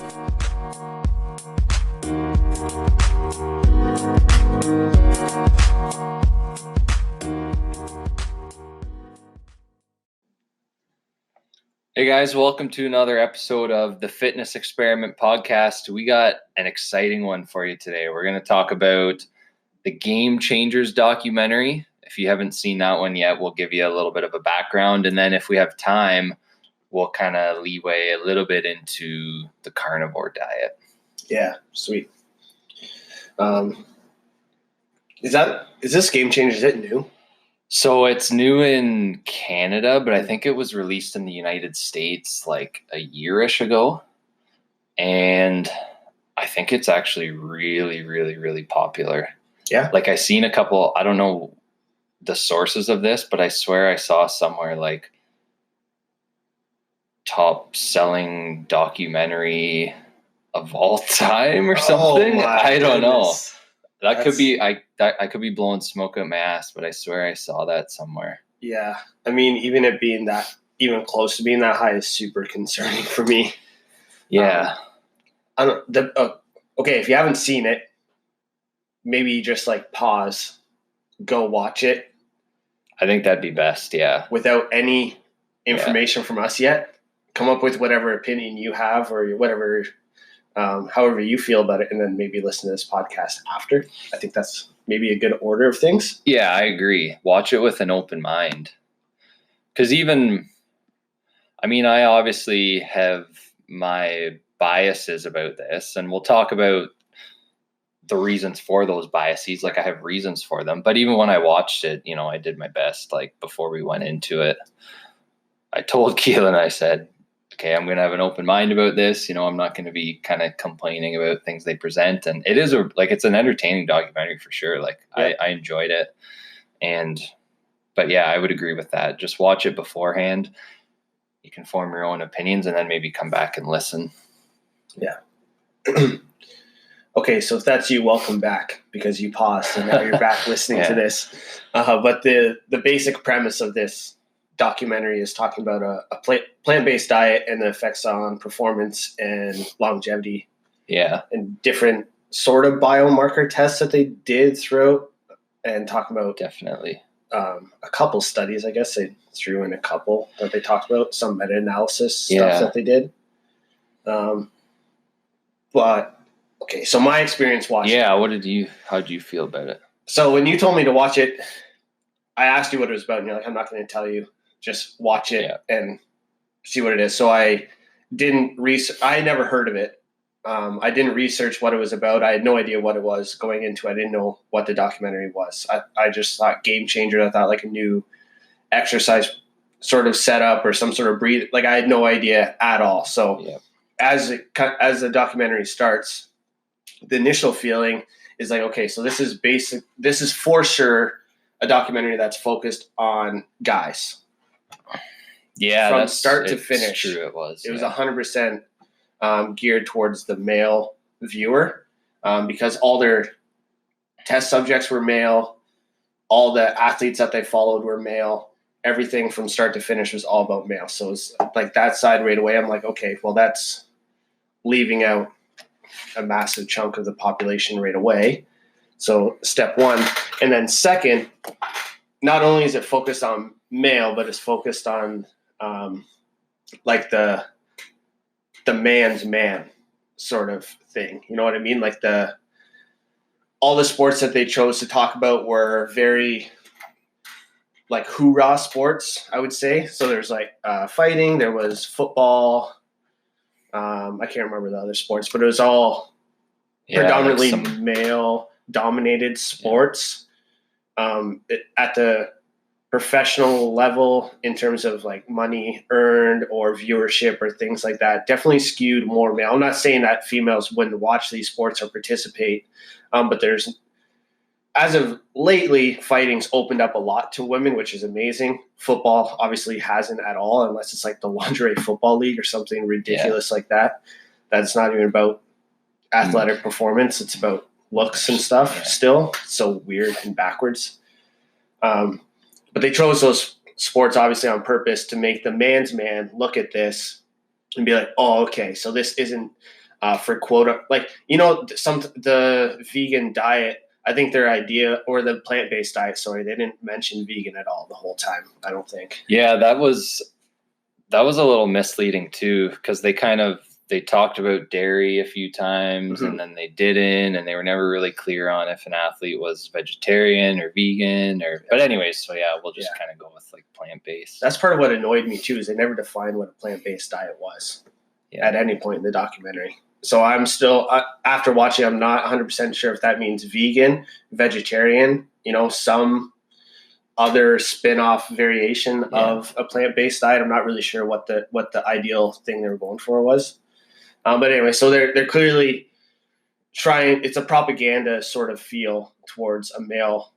Hey guys, welcome to another episode of the Fitness Experiment Podcast. We got an exciting one for you today. We're going to talk about the Game Changers documentary. If you haven't seen that one yet, we'll give you a little bit of a background. And then if we have time, we'll kind of leeway a little bit into the carnivore diet. Yeah, sweet. Is this Game Changers, is it new? So it's new in Canada, but I think it was released in the United States like a year-ish ago. And I think it's actually really, really, really popular. Yeah. Like I seen a couple, I don't know the sources of this, but I swear I saw somewhere like top selling documentary of all time or something. I don't know. That could be I could be blowing smoke up my ass, but I swear I saw that somewhere. Yeah, I mean, even it being that, even close to being that high is super concerning for me. Yeah. Okay, if you haven't seen it, maybe just like pause, go watch it. I think that'd be best. Yeah. Without any information from us yet, come up with whatever opinion you have or whatever. However you feel about it, and then maybe listen to this podcast after. I think that's maybe a good order of things. Yeah, I agree. Watch it with an open mind. Because I obviously have my biases about this, and we'll talk about the reasons for those biases. Like I have reasons for them. But even when I watched it, I did my best. Like before we went into it, I told Keelan, I said, okay, I'm going to have an open mind about this. I'm not going to be kind of complaining about things they present. And it is it's an entertaining documentary for sure. Like I enjoyed it. But yeah, I would agree with that. Just watch it beforehand. You can form your own opinions and then maybe come back and listen. Yeah. Okay. So if that's you, welcome back because you paused and now you're back listening to this. But the basic premise of this documentary is talking about a plant-based diet and the effects on performance and longevity. Yeah. And different sort of biomarker tests that they did throughout, and talking about definitely a couple studies. I guess they threw in a couple that they talked about, some meta-analysis stuff that they did. But okay, so my experience watching. Yeah, how did you feel about it? So when you told me to watch it, I asked you what it was about, and you're like, I'm not going to tell you. Just watch it and see what it is. So I didn't research. I had never heard of it. I didn't research what it was about. I had no idea what it was going into. I didn't know what the documentary was. I just thought Game Changer. I thought like a new exercise sort of setup or some sort of breathe. Like I had no idea at all. So as the documentary starts, the initial feeling is like, okay, so this is basic. This is for sure a documentary that's focused on guys. Yeah, from start to finish. True, it was. It was 100% geared towards the male viewer because all their test subjects were male. All the athletes that they followed were male. Everything from start to finish was all about male. So it's like that side right away. I'm like, okay, well, that's leaving out a massive chunk of the population right away. So step one. And then second, not only is it focused on male, but it's focused on like the man's man sort of thing. You know what I mean? Like all the sports that they chose to talk about were very like hoorah sports, I would say. So there's like fighting, there was football. I can't remember the other sports, but it was all predominantly male dominated sports. At the professional level in terms of like money earned or viewership or things like that, definitely skewed more male. I'm not saying that females wouldn't watch these sports or participate, but there's, as of lately, fighting's opened up a lot to women, which is amazing. Football obviously hasn't at all, unless it's like the lingerie football league or something ridiculous like that. That's not even about athletic performance. It's about looks and stuff still. So weird and backwards. But they chose those sports obviously on purpose to make the man's man look at this and be like, oh, okay, so this isn't for quota, like, the vegan diet. I think their idea, or the plant-based diet, sorry, they didn't mention vegan at all the whole time, I don't think. Yeah, that was a little misleading too, because they talked about dairy a few times, and then they didn't, and they were never really clear on if an athlete was vegetarian or vegan, but anyways, so yeah, we'll just kind of go with like plant-based. That's part of what annoyed me too, is they never defined what a plant-based diet was at any point in the documentary. So I'm still, after watching, I'm not 100% sure if that means vegan, vegetarian, some other spin-off variation of a plant-based diet. I'm not really sure what the ideal thing they were going for was. But anyway, so they're clearly trying, it's a propaganda sort of feel towards a male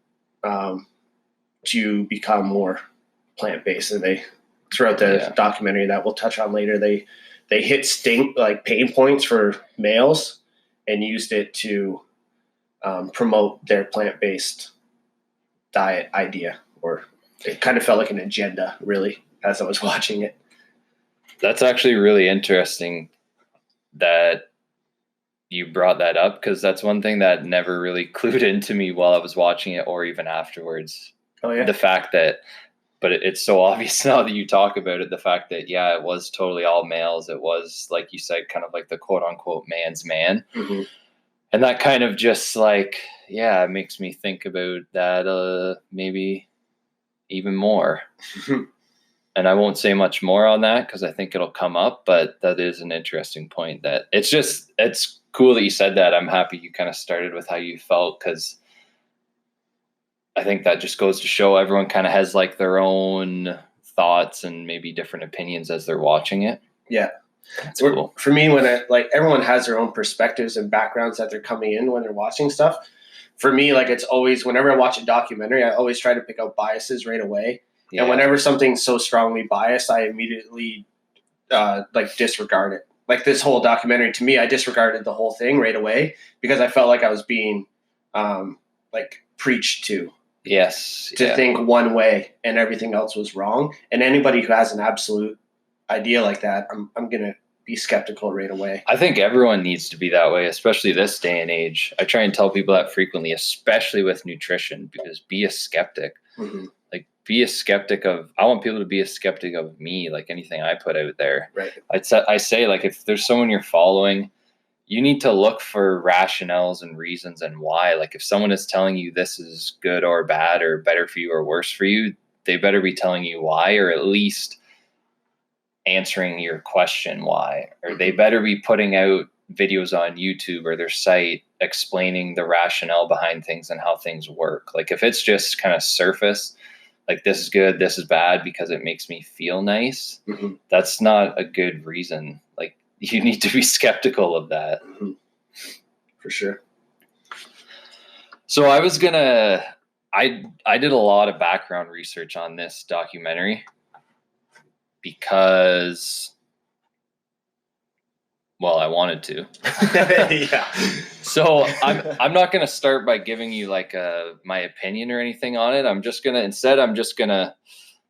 to become more plant-based. And they, throughout the documentary that we'll touch on later, they hit pain points for males and used it to promote their plant-based diet idea, or it kind of felt like an agenda, really, as I was watching it. That's actually really interesting that you brought that up, because that's one thing that never really clued into me while I was watching it, or even afterwards. Oh yeah. The fact that, but it's so obvious now that you talk about it, the fact that, it was totally all males. It was, like you said, kind of like the quote unquote man's man. Mm-hmm. And that kind of just like, it makes me think about that maybe even more. And I won't say much more on that because I think it'll come up, but that is an interesting point. That it's cool that you said that. I'm happy you kind of started with how you felt, because I think that just goes to show everyone kind of has like their own thoughts and maybe different opinions as they're watching it. Yeah. That's cool. For me, when everyone has their own perspectives and backgrounds that they're coming in when they're watching stuff. For me, it's always, whenever I watch a documentary, I always try to pick out biases right away. Yeah. And whenever something's so strongly biased, I immediately disregard it. Like this whole documentary, to me, I disregarded the whole thing right away because I felt like I was being preached to. Yes. To think one way and everything else was wrong. And anybody who has an absolute idea like that, I'm going to be skeptical right away. I think everyone needs to be that way, especially this day and age. I try and tell people that frequently, especially with nutrition, because be a skeptic. Mm-hmm. Be a skeptic of, I want people to be a skeptic of me, like anything I put out there. Right. I say, if there's someone you're following, you need to look for rationales and reasons and why. Like if someone is telling you this is good or bad or better for you or worse for you, they better be telling you why, or at least answering your question why. Or they better be putting out videos on YouTube or their site explaining the rationale behind things and how things work. Like if it's just kind of surface, like this is good, this is bad because it makes me feel nice, that's not a good reason. Like you need to be skeptical of that. Mm-hmm. For sure. So I did a lot of background research on this documentary because, well, I wanted to. Yeah. So I'm not going to start by giving you my opinion or anything on it. I'm just going to,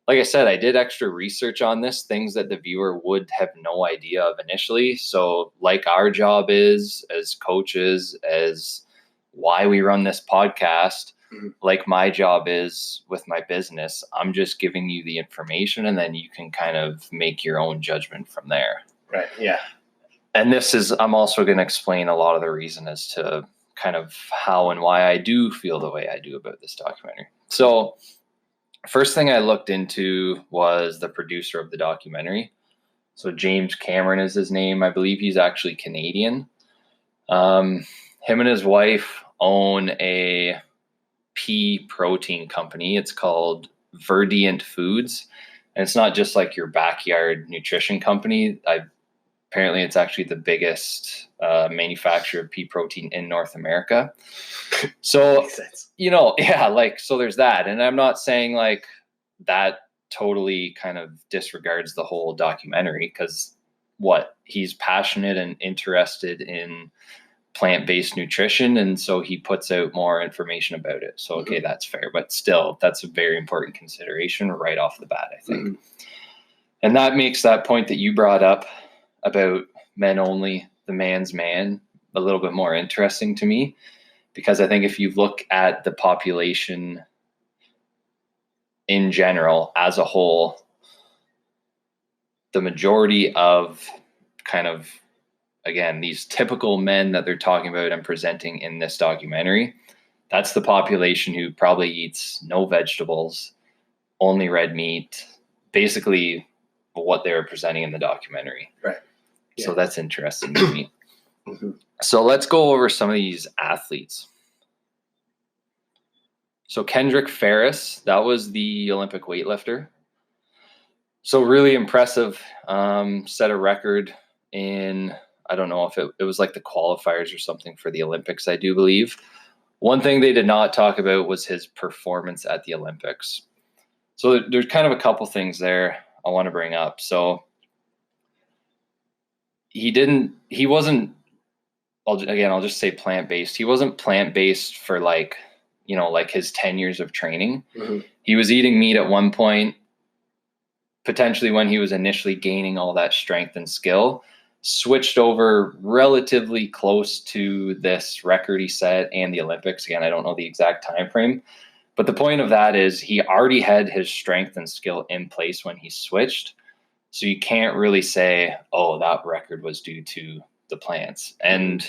like I said, I did extra research on this, things that the viewer would have no idea of initially. So like our job is as coaches, as why we run this podcast, like my job is with my business, I'm just giving you the information and then you can kind of make your own judgment from there. Right. Yeah. And I'm also going to explain a lot of the reason as to kind of how and why I do feel the way I do about this documentary. So first thing I looked into was the producer of the documentary. So James Cameron is his name. I believe he's actually Canadian. Him and his wife own a pea protein company. It's called Verdient Foods. And it's not just like your backyard nutrition company. Apparently it's actually the biggest manufacturer of pea protein in North America. So, so there's that. And I'm not saying that totally kind of disregards the whole documentary, because he's passionate and interested in plant-based nutrition. And so he puts out more information about it. So, okay, that's fair. But still, that's a very important consideration right off the bat, I think. Mm-hmm. And that makes that point that you brought up about men only the man's man a little bit more interesting to me, because I think if you look at the population in general as a whole, the majority of kind of, again, these typical men that they're talking about and presenting in this documentary, that's the population who probably eats no vegetables, only red meat, basically what they were presenting in the documentary. Right. So that's interesting to me. Mm-hmm. So let's go over some of these athletes. So Kendrick Ferris, that was the Olympic weightlifter. So really impressive, set a record in, I don't know if it was like the qualifiers or something for the Olympics, I do believe. One thing they did not talk about was his performance at the Olympics. So there's kind of a couple things there I want to bring up. So I'll just say plant-based. He wasn't plant-based for like his 10 years of training. Mm-hmm. He was eating meat at one point, potentially when he was initially gaining all that strength and skill, switched over relatively close to this record he set and the Olympics. Again, I don't know the exact time frame, but the point of that is he already had his strength and skill in place when he switched. So you can't really say, oh, that record was due to the plants. And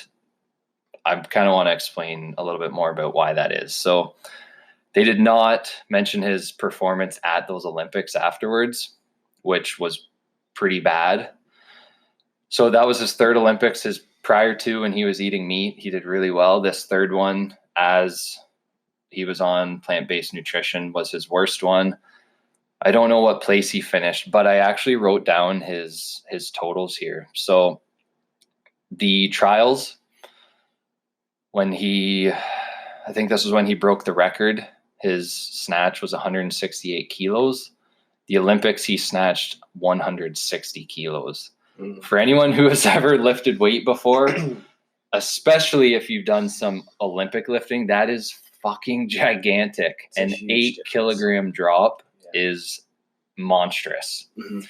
I kind of want to explain a little bit more about why that is. So they did not mention his performance at those Olympics afterwards, which was pretty bad. So that was his third Olympics. His prior to, when he was eating meat, he did really well. This third one, as he was on plant-based nutrition, was his worst one. I don't know what place he finished, but I actually wrote down his totals here. So the trials, I think this was when he broke the record, his snatch was 168 kilos. The Olympics, he snatched 160 kilos. Mm. For anyone who has ever lifted weight before, especially if you've done some Olympic lifting, that is fucking gigantic. An 8-kilogram drop is monstrous. Mm-hmm.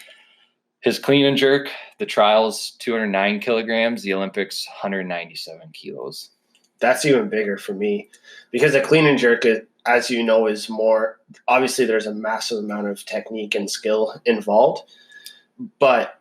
His clean and jerk, the trials, 209 kilograms, the Olympics, 197 kilos. That's even bigger for me, because a clean and jerk, as you know, is more, obviously there's a massive amount of technique and skill involved, but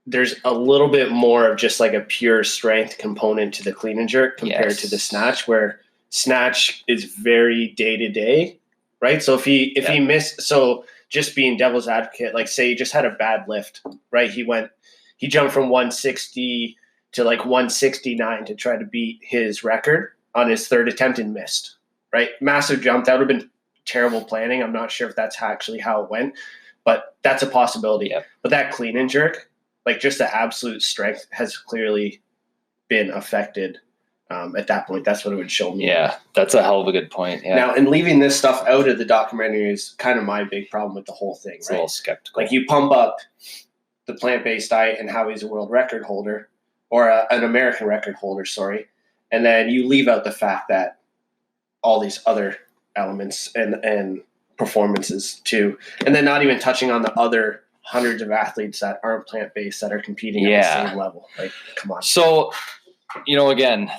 there's a little bit more of just like a pure strength component to the clean and jerk compared to the snatch, where snatch is very day to day, right? So if he missed, so just being devil's advocate, like say he just had a bad lift, right? He jumped from 160 to like 169 to try to beat his record on his third attempt and missed, right? Massive jump. That would have been terrible planning. I'm not sure if that's actually how it went, but that's a possibility. Yeah. But that clean and jerk, like just the absolute strength, has clearly been affected at that point. That's what it would show me. Yeah, that's a hell of a good point. Yeah. Now, and leaving this stuff out of the documentary is kind of my big problem with the whole thing, right? A little skeptical. Like you pump up the plant-based diet and how he's a world record holder, or an American record holder, and then you leave out the fact that all these other elements and performances too, and then not even touching on the other hundreds of athletes that aren't plant-based that are competing at the same level. Like, come on. So, again,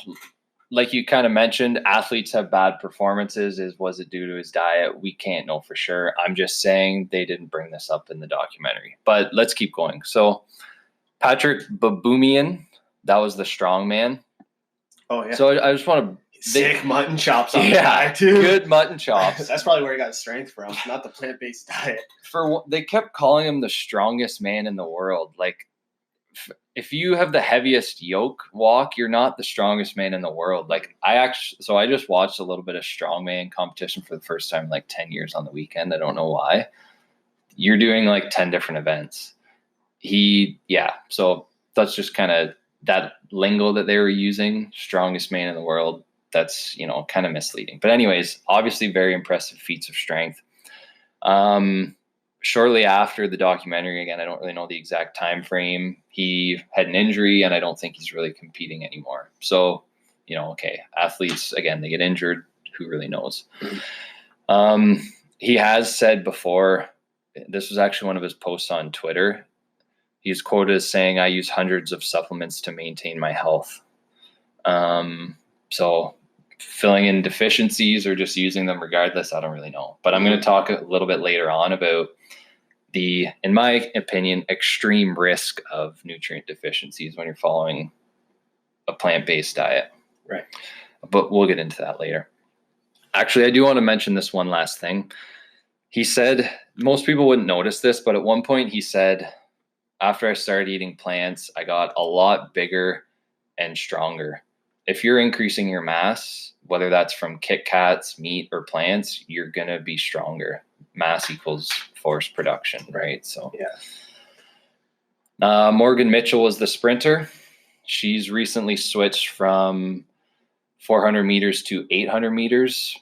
like you kind of mentioned, athletes have bad performances. Was it due to his diet? We can't know for sure. I'm just saying they didn't bring this up in the documentary. But let's keep going. So Patrick Baboumian, that was the strongman. Oh, yeah. So I just want to... Sick mutton chops on the guy, too. Good mutton chops. That's probably where he got his strength from, not the plant-based diet. They kept calling him the strongest man in the world. Like, if you have the heaviest yoke walk, you're not the strongest man in the world. Like, I just watched a little bit of strongman competition for the first time in like 10 years on the weekend. I don't know why. You're doing like 10 different events. So that's just kind of that lingo that they were using, strongest man in the world. That's, kind of misleading. But anyways, obviously very impressive feats of strength. Shortly after the documentary, again, I don't really know the exact time frame, he had an injury, and I don't think he's really competing anymore. So, athletes, again, they get injured. Who really knows? He has said before, this was actually one of his posts on Twitter, He's quoted as saying, "I use hundreds of supplements to maintain my health." So filling in deficiencies or just using them regardless, I don't really know. But I'm going to talk a little bit later on about the, in my opinion, extreme risk of nutrient deficiencies when you're following a plant-based diet. Right. But we'll get into that later. Actually, I do want to mention this one last thing. He said, most people wouldn't notice this, but at one point he said, after I started eating plants, I got a lot bigger and stronger. If you're increasing your mass, whether that's from Kit Kats, meat, or plants, you're going to be stronger. Mass equals force production, right? So, yeah. Morgan Mitchell was the sprinter. She's recently switched from 400 meters to 800 meters.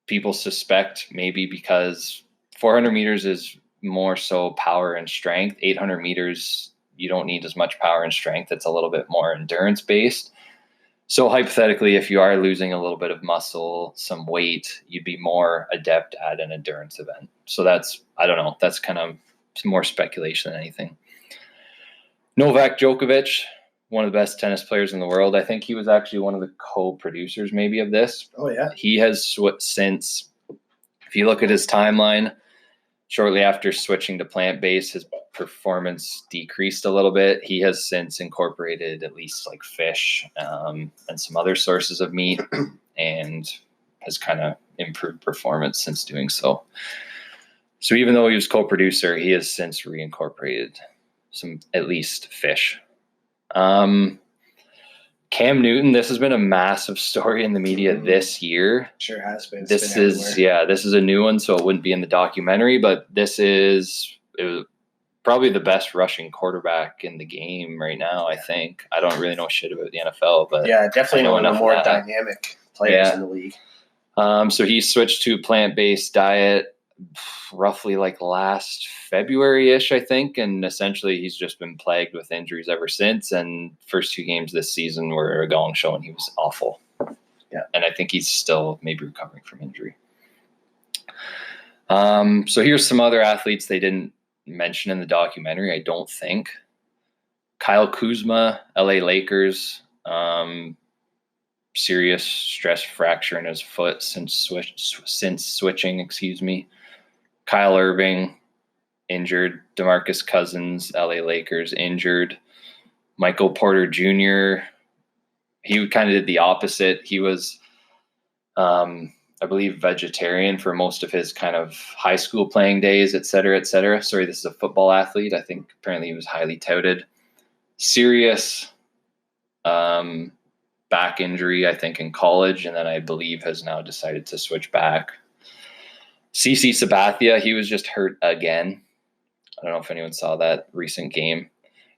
People suspect maybe because 400 meters is more so power and strength. 800 meters, you don't need as much power and strength. It's a little bit more endurance based. So hypothetically, if you are losing a little bit of muscle, some weight, you'd be more adept at an endurance event. So that's, I don't know, that's kind of more speculation than anything. Novak Djokovic, one of the best tennis players in the world. I think he was actually one of the co-producers maybe of this. Oh, yeah. He has since, if you look at his timeline, shortly after switching to plant-based, his performance decreased a little bit. He has since incorporated at least like fish and some other sources of meat and has kind of improved performance since doing so. So even though he was co-producer, he has since reincorporated some, at least fish. Cam Newton, this has been a massive story in the media this year. Sure has been. This is a new one, so it wouldn't be in the documentary, but it was probably the best rushing quarterback in the game right now, I think. I don't really know shit about the NFL, but yeah, definitely one of the more dynamic players in the league. So he switched to plant-based diet roughly like last February-ish, I think, and essentially he's just been plagued with injuries ever since, and first 2 games this season were a gong show and he was awful. Yeah. And I think he's still maybe recovering from injury. So here's some other athletes they didn't mention in the documentary, I don't think. Kyle Kuzma, LA Lakers, serious stress fracture in his foot since switching. Kyle Irving, injured. DeMarcus Cousins, LA Lakers, injured. Michael Porter Jr., he kind of did the opposite. He was, I believe, vegetarian for most of his kind of high school playing days, et cetera, et cetera. Sorry, this is a football athlete. I think apparently he was highly touted. Serious back injury, I think, in college, and then I believe has now decided to switch back. CC Sabathia, he was just hurt again. I don't know if anyone saw that recent game.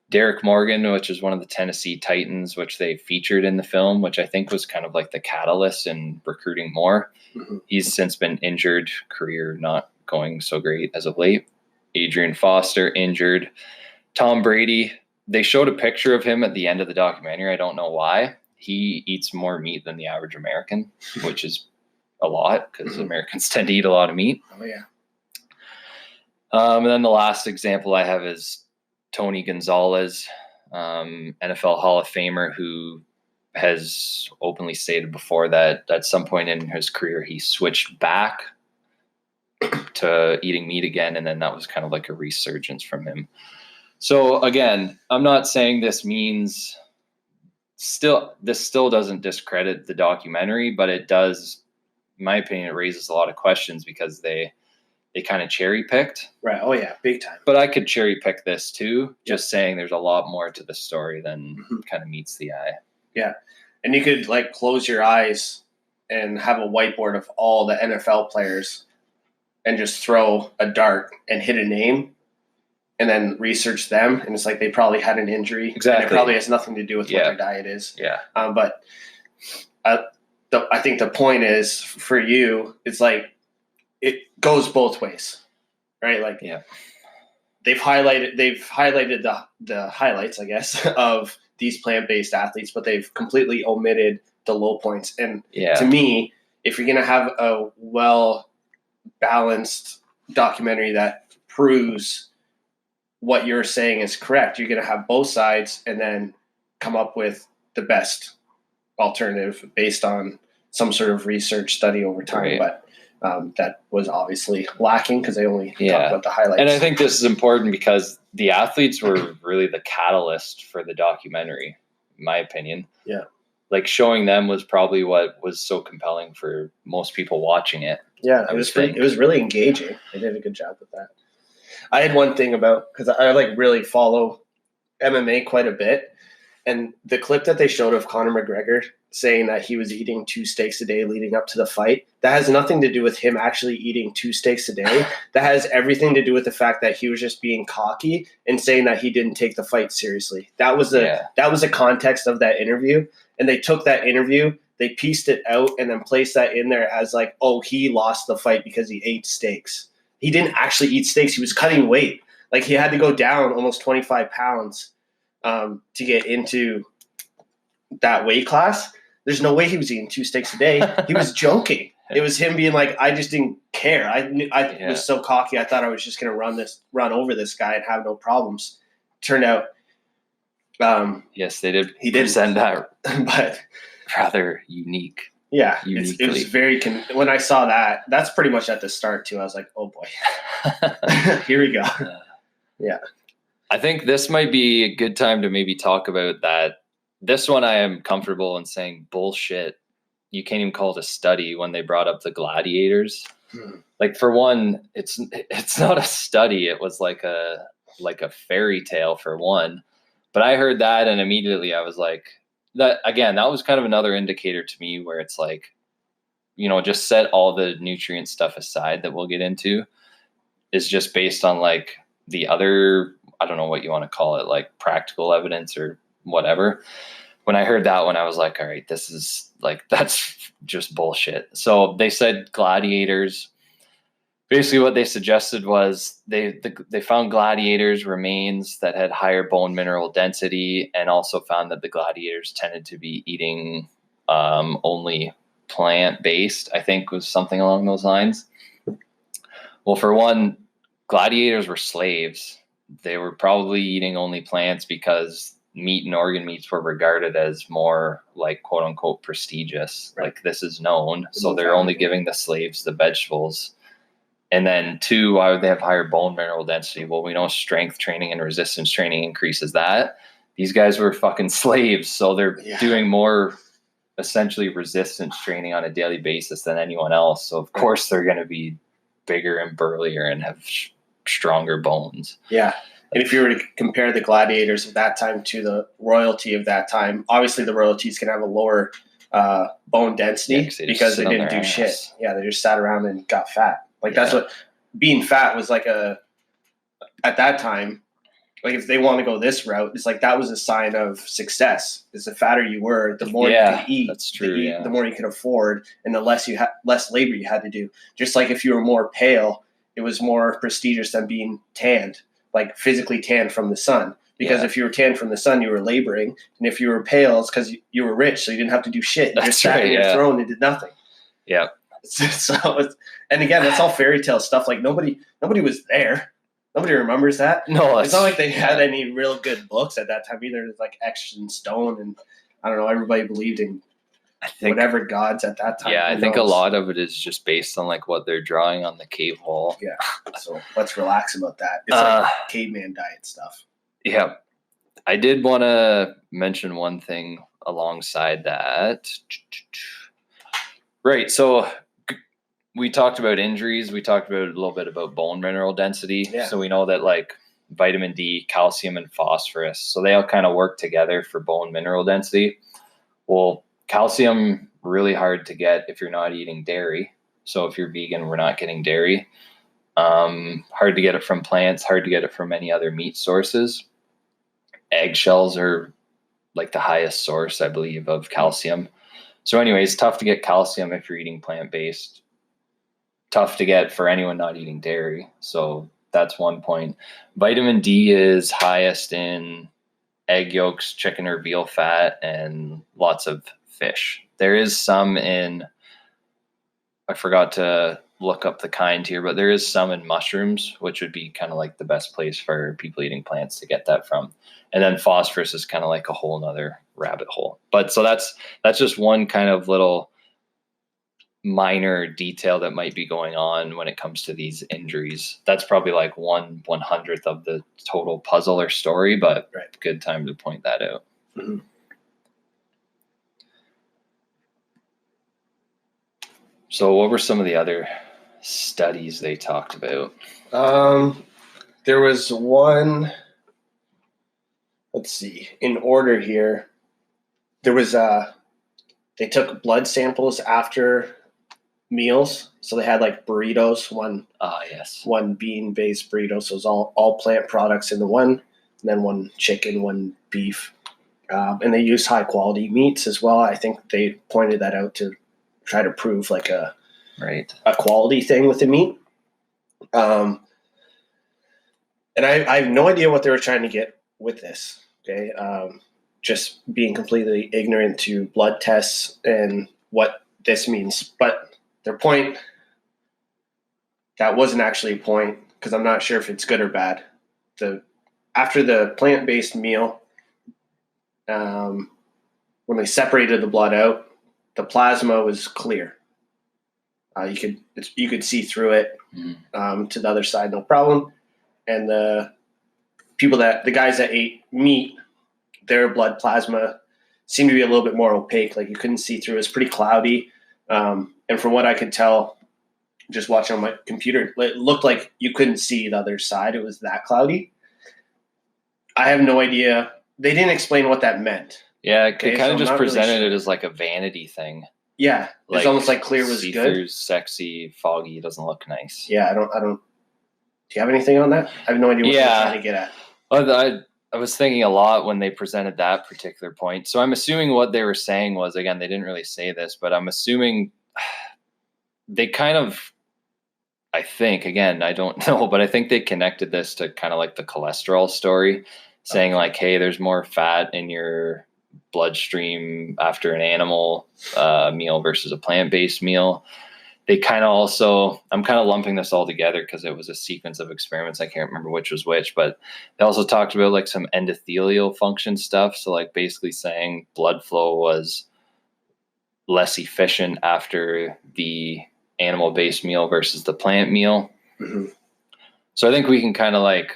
Derek Morgan, which is one of the Tennessee Titans, which they featured in the film, which I think was kind of like the catalyst in recruiting more. Mm-hmm. He's since been injured, career not going so great as of late. Adrian Foster, injured. Tom Brady, they showed a picture of him at the end of the documentary. I don't know why. He eats more meat than the average American, which is a lot because Americans tend to eat a lot of meat. Oh, yeah. And then the last example I have is Tony Gonzalez, NFL Hall of Famer, who has openly stated before that at some point in his career, he switched back to eating meat again. And then that was kind of like a resurgence from him. So again, I'm not saying this means this still doesn't discredit the documentary, but it does, in my opinion, it raises a lot of questions because they kind of cherry picked. Right. Oh yeah. Big time. But I could cherry pick this too, just saying there's a lot more to the story than kind of meets the eye. Yeah. And you could like close your eyes and have a whiteboard of all the NFL players and just throw a dart and hit a name and then research them. And it's like they probably had an injury. Exactly. And it probably has nothing to do with what their diet is. Yeah. But I think the point is for you, it's like it goes both ways, right? Like they've highlighted the highlights, I guess, of these plant-based athletes, but they've completely omitted the low points. And to me, if you're going to have a well-balanced documentary that proves what you're saying is correct. You're going to have both sides and then come up with the best alternative based on some sort of research study over time. Right. But that was obviously lacking because they only talked Yeah. about the highlights. And I think this is important because the athletes were really the catalyst for the documentary, in my opinion. Yeah. Like showing them was probably what was so compelling for most people watching it. Yeah, it was really engaging. They did a good job with that. I had one thing about, because I like really follow MMA quite a bit, and the clip that they showed of Conor McGregor saying that he was eating 2 steaks a day leading up to the fight, that has nothing to do with him actually eating 2 steaks a day. That has everything to do with the fact that he was just being cocky and saying that he didn't take the fight seriously. That was the context of that interview, and they took that interview, they pieced it out, and then placed that in there as like, oh, he lost the fight because he ate steaks. He didn't actually eat steaks. He was cutting weight. Like he had to go down almost 25 pounds to get into that weight class. There's no way he was eating 2 steaks a day. He was joking. It was him being like, I just didn't care. I was so cocky. I thought I was just going to run over this guy and have no problems. Turned out. Yes, they did. He did present that, but rather unique. Yeah, it was very. When I saw that, that's pretty much at the start too. I was like, oh boy, here we go. Yeah. I think this might be a good time to maybe talk about that. This one I am comfortable in saying bullshit. You can't even call it a study when they brought up the gladiators. Like for one, it's not a study. It was like a fairy tale for one. But I heard that and immediately I was like, that was kind of another indicator to me where it's like, just set all the nutrient stuff aside that we'll get into, is just based on like the other, I don't know what you want to call it, like practical evidence or whatever. When I heard that one, I was like, all right, this is like, that's just bullshit. So they said gladiators. Basically what they suggested was they found gladiators remains that had higher bone mineral density, and also found that the gladiators tended to be eating only plant-based, I think was something along those lines. Well, for one, gladiators were slaves. They were probably eating only plants because meat and organ meats were regarded as more like quote unquote prestigious. Right. Like this is known. So they're only giving the slaves the vegetables. And then 2, why would they have higher bone mineral density? Well, we know strength training and resistance training increases that. These guys were fucking slaves. So they're doing more essentially resistance training on a daily basis than anyone else. So of course they're going to be bigger and burlier and have stronger bones. Yeah. And if you were to compare the gladiators of that time to the royalty of that time, obviously the royalties can have a lower bone density because they didn't do shit. Yeah, they just sat around and got fat. Like that's what being fat was like at that time. Like if they want to go this route, it's like that was a sign of success. Because the fatter you were, the more you could eat. That's true. The more you could afford, and the less labor you had to do. Just like if you were more pale, it was more prestigious than being tanned, like physically tanned from the sun. Because if you were tanned from the sun, you were laboring, and if you were pale, it's because you were rich, so you didn't have to do shit. You just sat in your throne and did nothing. Yeah. So, and again, that's all fairy tale stuff. Like nobody was there. Nobody remembers that. No, it's not like they had any real good books at that time either. It's like etched in stone, and I don't know. Everybody believed in whatever gods at that time. Yeah, I think a lot of it is just based on like what they're drawing on the cave wall. Yeah. So let's relax about that. It's like caveman diet stuff. Yeah, I did want to mention one thing alongside that. Right. So we talked about injuries. We talked about a little bit about bone mineral density. Yeah. So we know that like vitamin D, calcium, and phosphorus, so they all kind of work together for bone mineral density. Well, calcium, really hard to get if you're not eating dairy. So if you're vegan, we're not getting dairy. Hard to get it from plants, hard to get it from any other meat sources. Eggshells are like the highest source, I believe, of calcium. So anyways, tough to get calcium if you're eating plant-based. Tough to get for anyone not eating dairy. So that's one point. Vitamin D is highest in egg yolks, chicken or veal fat, and lots of fish. There is some in, I forgot to look up the kind here, but there is some in mushrooms, which would be kind of like the best place for people eating plants to get that from. And then phosphorus is kind of like a whole nother rabbit hole. But so that's just one kind of little minor detail that might be going on when it comes to these injuries. That's probably like 1/100th of the total puzzle or story, but good time to point that out. Mm-hmm. So what were some of the other studies they talked about? There was one, let's see, in order here. There was they took blood samples after meals. So they had like burritos, one bean-based burrito. So it was all plant products in the one, and then one chicken, one beef. And they used high quality meats as well. I think they pointed that out to try to prove like a quality thing with the meat. And I have no idea what they were trying to get with this. Okay. Just being completely ignorant to blood tests and what this means. But their point, that wasn't actually a point, because I'm not sure if it's good or bad. After the plant-based meal, when they separated the blood out, the plasma was clear. You could see through it to the other side, no problem. And the guys that ate meat, their blood plasma seemed to be a little bit more opaque. Like you couldn't see through. It was pretty cloudy. And from what I could tell, just watching on my computer, it looked like you couldn't see the other side. It was that cloudy. I have no idea. They didn't explain what that meant. Yeah, it kind of just presented it as like a vanity thing. Yeah, it's almost like clear was good. Sexy, foggy. It doesn't look nice. Yeah, I don't. Do you have anything on that? I have no idea what they're trying to get at. Well, I was thinking a lot when they presented that particular point. So I'm assuming what they were saying was, again, they didn't really say this, but I'm assuming they kind of, I think, again, I don't know, but I think they connected this to kind of like the cholesterol story, saying like, hey, there's more fat in your bloodstream after an animal meal versus a plant-based meal. They kind of also, I'm kind of lumping this all together because it was a sequence of experiments. I can't remember which was which, but they also talked about like some endothelial function stuff. So like basically saying blood flow was less efficient after the animal-based meal versus the plant meal. Mm-hmm. So I think we can kind of like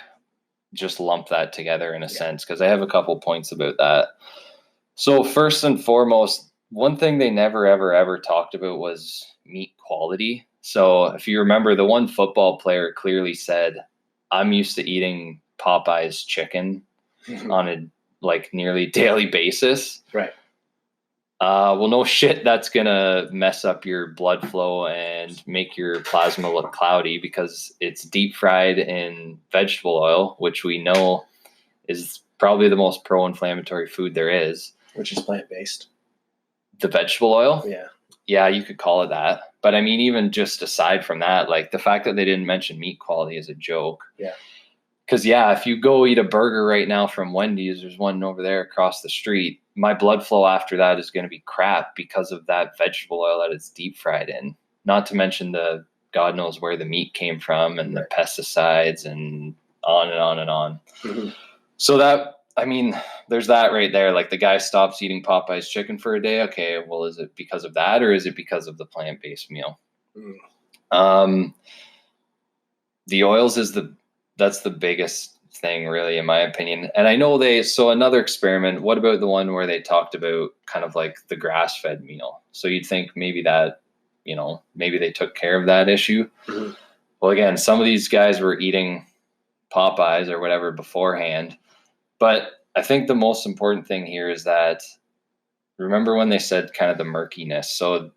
just lump that together in a sense, because I have a couple points about that. So first and foremost, one thing they never, ever talked about was meat quality. So if you remember, the one football player clearly said, I'm used to eating Popeye's chicken on a like nearly daily basis. Right. Well, no shit, that's going to mess up your blood flow and make your plasma look cloudy, because it's deep fried in vegetable oil, which we know is probably the most pro-inflammatory food there is. Which is plant-based. The vegetable oil? Yeah. Yeah, you could call it that. But I mean, even just aside from that, like the fact that they didn't mention meat quality is a joke. Yeah. Because, yeah, if you go eat a burger right now from Wendy's, there's one over there across the street, my blood flow after that is going to be crap because of that vegetable oil that it's deep fried in. Not to mention the God knows where the meat came from and the pesticides and on and on and on. Mm-hmm. So that, I mean, there's that right there. Like the guy stops eating Popeye's chicken for a day. Okay, well, is it because of that or is it because of the plant-based meal? The oils that's the biggest thing, really, in my opinion. And I know so another experiment, what about the one where they talked about kind of like the grass-fed meal? So you'd think maybe that, maybe they took care of that issue. Mm-hmm. Well, again, some of these guys were eating Popeyes or whatever beforehand. But I think the most important thing here is that, remember when they said kind of the murkiness? So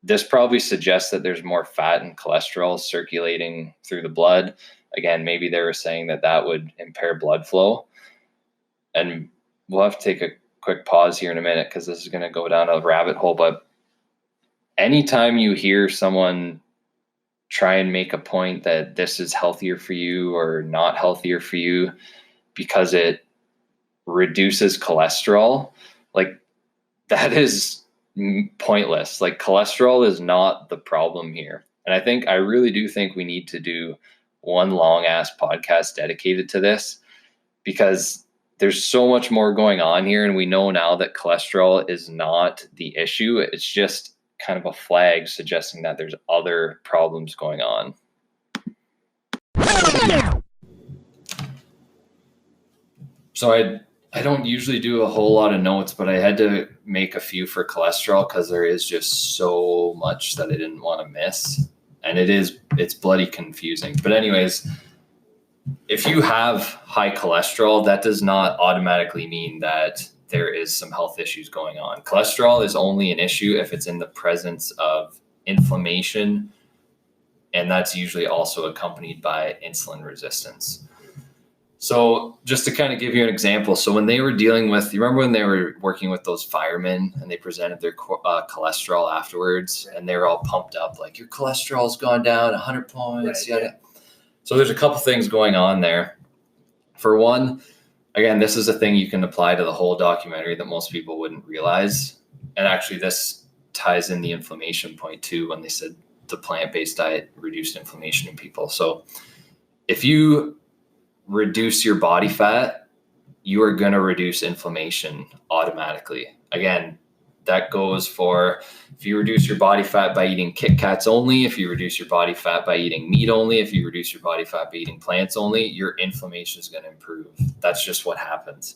this probably suggests that there's more fat and cholesterol circulating through the blood. Again, maybe they were saying that would impair blood flow. And we'll have to take a quick pause here in a minute because this is going to go down a rabbit hole. But anytime you hear someone try and make a point that this is healthier for you or not healthier for you because it reduces cholesterol, like that is pointless. Like cholesterol is not the problem here. And I really do think we need to do one long ass podcast dedicated to this, because there's so much more going on here. And we know now that cholesterol is not the issue. It's just kind of a flag suggesting that there's other problems going on. So I don't usually do a whole lot of notes, but I had to make a few for cholesterol because there is just so much that I didn't want to miss. And it's bloody confusing. But anyways, if you have high cholesterol, that does not automatically mean that there is some health issues going on. Cholesterol is only an issue if it's in the presence of inflammation, and that's usually also accompanied by insulin resistance. So just to kind of give you an example, so when they were dealing with, you remember when they were working with those firemen and they presented their cholesterol afterwards, and they were all pumped up, like, your cholesterol's gone down 100 points. Right, Yeah. So there's a couple things going on there. For one, again, this is a thing you can apply to the whole documentary that most people wouldn't realize. And actually this ties in the inflammation point too, when they said the plant-based diet reduced inflammation in people. So if you reduce your body fat, you are going to reduce inflammation automatically. Again, that goes for if you reduce your body fat by eating Kit Kats only, if you reduce your body fat by eating meat only, if you reduce your body fat by eating plants only, your inflammation is going to improve. That's just what happens.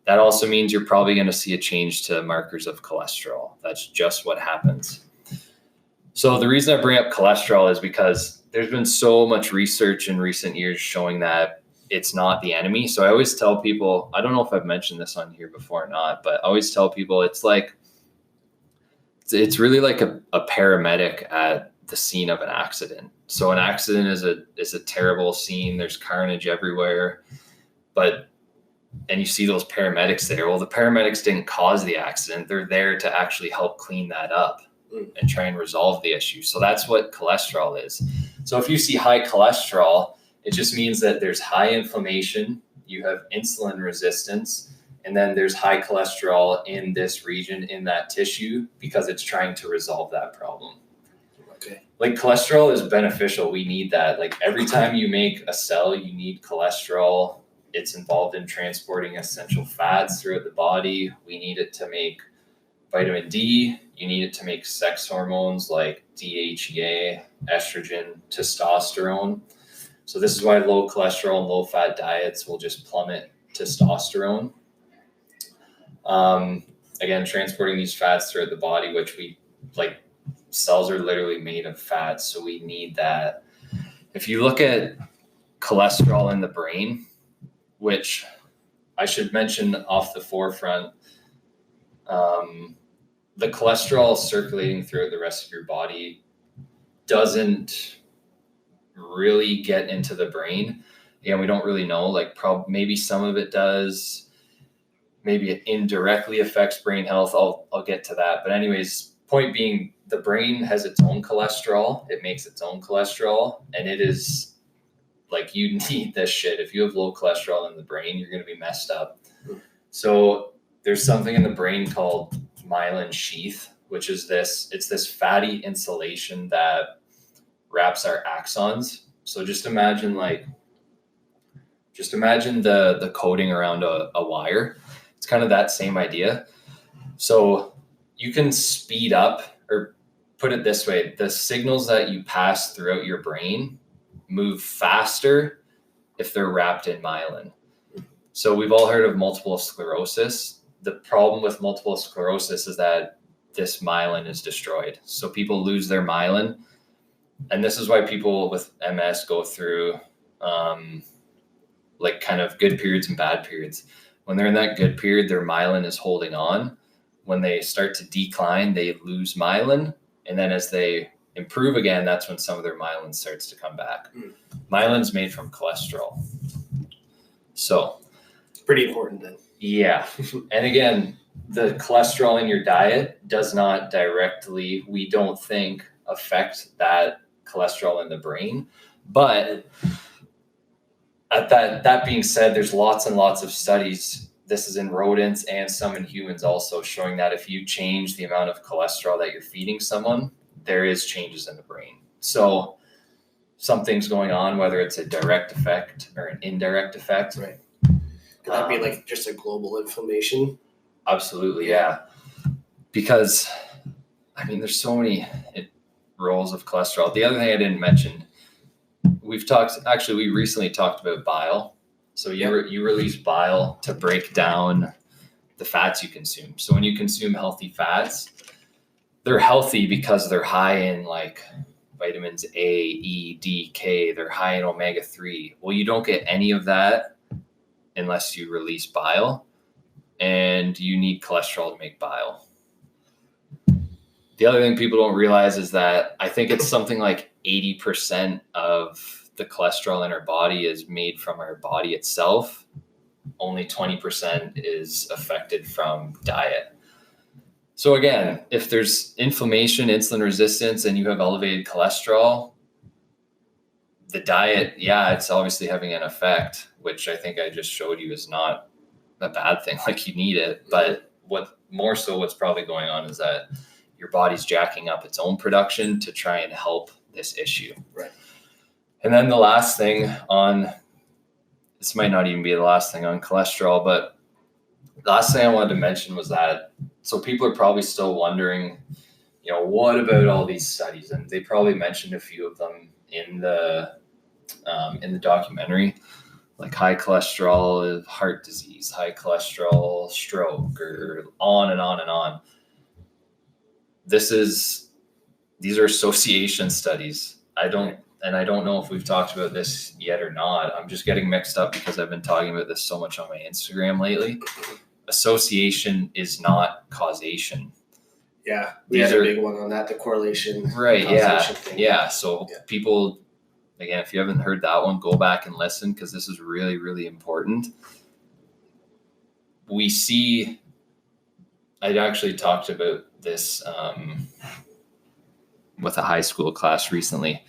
That also means you're probably going to see a change to markers of cholesterol. That's just what happens. So the reason I bring up cholesterol is because there's been so much research in recent years showing that it's not the enemy. So I always tell people, I don't know if I've mentioned this on here before or not, but I always tell people it's really like a paramedic at the scene of an accident. So an accident is a terrible scene. There's carnage everywhere, and you see those paramedics there. Well, the paramedics didn't cause the accident. They're there to actually help clean that up and try and resolve the issue. So that's what cholesterol is. So if you see high cholesterol, it just means that there's high inflammation, you have insulin resistance, and then there's high cholesterol in this region, in that tissue, because it's trying to resolve that problem. Okay. Like, cholesterol is beneficial. We need that. Like, every time you make a cell, you need cholesterol. It's involved in transporting essential fats throughout the body. We need it to make vitamin D. You need it to make sex hormones like DHEA, estrogen, testosterone. So this is why low cholesterol and low fat diets will just plummet testosterone. Again, transporting these fats throughout the body, which cells are literally made of fat. So we need that. If you look at cholesterol in the brain, which I should mention off the forefront, the cholesterol circulating throughout the rest of your body doesn't really get into the brain. Again, we don't really know, maybe some of it does, maybe it indirectly affects brain health. I'll get to that. But anyways, point being, the brain has its own cholesterol. It makes its own cholesterol, and it is like, you need this shit. If you have low cholesterol in the brain, you're going to be messed up. So there's something in the brain called myelin sheath, which is this fatty insulation that wraps our axons. So just imagine the coating around a wire. It's kind of that same idea. So you can speed up, or put it this way, the signals that you pass throughout your brain move faster if they're wrapped in myelin. So we've all heard of multiple sclerosis. The problem with multiple sclerosis is that this myelin is destroyed. So people lose their myelin. And this is why people with MS go through kind of good periods and bad periods. When they're in that good period, their myelin is holding on. When they start to decline, they lose myelin. And then as they improve again, that's when some of their myelin starts to come back. Myelin's made from cholesterol. So pretty important then. Yeah. And again, the cholesterol in your diet does not directly, we don't think, affect that cholesterol in the brain. But that being said, there's lots and lots of studies, this is in rodents and some in humans also, showing that if you change the amount of cholesterol that you're feeding someone, there is changes in the brain. So something's going on, whether it's a direct effect or an indirect effect. Right. Could that be like just a global inflammation? Absolutely, yeah. Because, I mean, there's so many roles of cholesterol. The other thing I didn't mention, we recently talked about bile. So you release bile to break down the fats you consume. So when you consume healthy fats, they're healthy because they're high in like vitamins A, E, D, K. They're high in omega-3. Well, you don't get any of that unless you release bile, and you need cholesterol to make bile. The other thing people don't realize is that I think it's something like 80% of the cholesterol in our body is made from our body itself. Only 20% is affected from diet. So again, if there's inflammation, insulin resistance, and you have elevated cholesterol, the diet, it's obviously having an effect, which I think I just showed you is not a bad thing. Like, you need it. But what's probably going on is that your body's jacking up its own production to try and help this issue. Right. And then the last thing this might not even be the last thing on cholesterol, but the last thing I wanted to mention was that, so people are probably still wondering, what about all these studies? And they probably mentioned a few of them in the documentary, like high cholesterol heart disease, high cholesterol stroke, or on and on and on. These are association studies. I don't know if we've talked about this yet or not. I'm just getting mixed up because I've been talking about this so much on my Instagram lately. Association is not causation. Yeah, we had a big one on that, the correlation. Right, thing. Yeah, so people, again, if you haven't heard that one, go back and listen, because this is really, really important. We see, I actually talked about this with a high school class recently.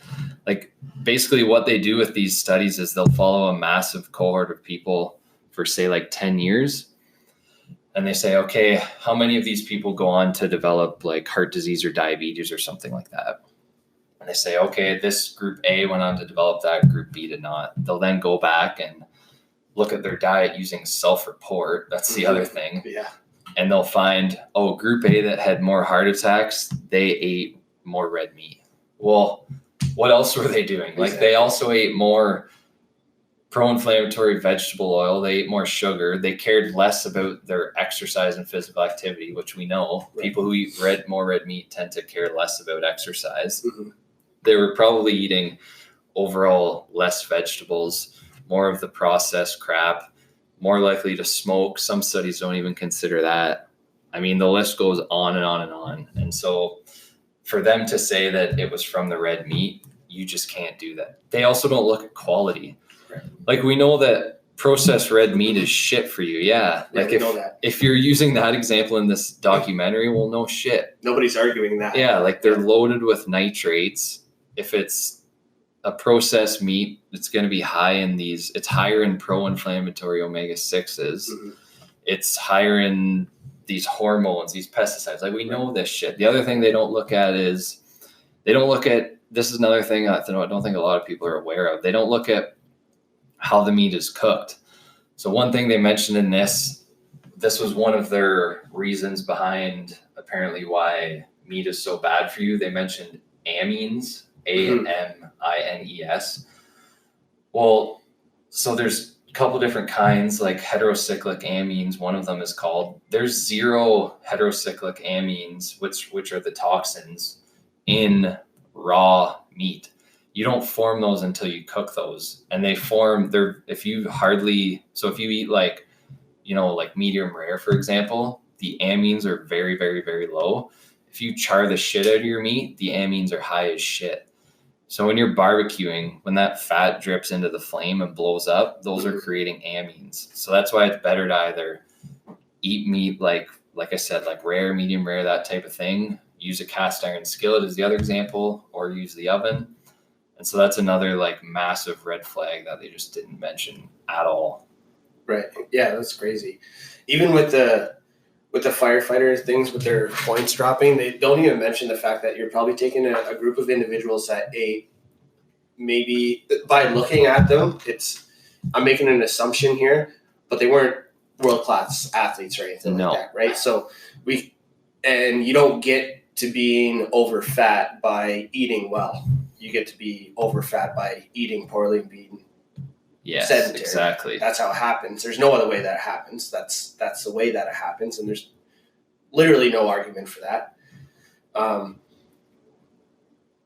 Like, basically what they do with these studies is they'll follow a massive cohort of people for, say, like 10 years. And they say, okay, how many of these people go on to develop like heart disease or diabetes or something like that? And they say, okay, this group A went on to develop that, group B did not. They'll then go back and look at their diet using self-report. That's the other thing. Yeah. And they'll find, group A that had more heart attacks, they ate more red meat. Well, what else were they doing? Like, they also ate more pro-inflammatory vegetable oil. They ate more sugar. They cared less about their exercise and physical activity, which we know people who eat more red meat tend to care less about exercise. Mm-hmm. They were probably eating overall less vegetables, more of the processed crap, more likely to smoke. Some studies don't even consider that. I mean, the list goes on and on and on. And so for them to say that it was from the red meat, you just can't do that. They also don't look at quality. Right. Like, we know that processed red meat is shit for you. Yeah. Like, if you're using that example in this documentary, well, no shit. Nobody's arguing that. Yeah. Like, they're loaded with nitrates. If it's a processed meat, it's going to be high in it's higher in pro-inflammatory omega-6s. Mm-hmm. It's higher in these hormones, these pesticides. Like, we know this shit. The other thing they don't look at is, this is another thing I don't think a lot of people are aware of. They don't look at how the meat is cooked. So one thing they mentioned in this was one of their reasons behind apparently why meat is so bad for you. They mentioned amines, A-M-I-N-E-S. Well, so there's a couple different kinds, like heterocyclic amines. One of them is called. There's 0 heterocyclic amines, which are the toxins in raw meat. You don't form those until you cook those, and if you eat like medium rare, for example, the amines are very, very, very low. If you char the shit out of your meat, the amines are high as shit. So when you're barbecuing, when that fat drips into the flame and blows up, those are creating amines. So that's why it's better to either eat meat like I said, like rare, medium rare, that type of thing. Use a cast iron skillet as the other example, or use the oven. And so that's another like massive red flag that they just didn't mention at all. Right. Yeah, that's crazy. Even with the with the firefighter things with their points dropping, they don't even mention the fact that you're probably taking a group of individuals that maybe by looking at them, I'm making an assumption here, but they weren't world-class athletes or anything like that, right? So you don't get to being over fat by eating well. You get to be over fat by eating poorly and being sedentary. Exactly. That's how it happens. There's no other way that it happens. That's the way that it happens, and there's literally no argument for that.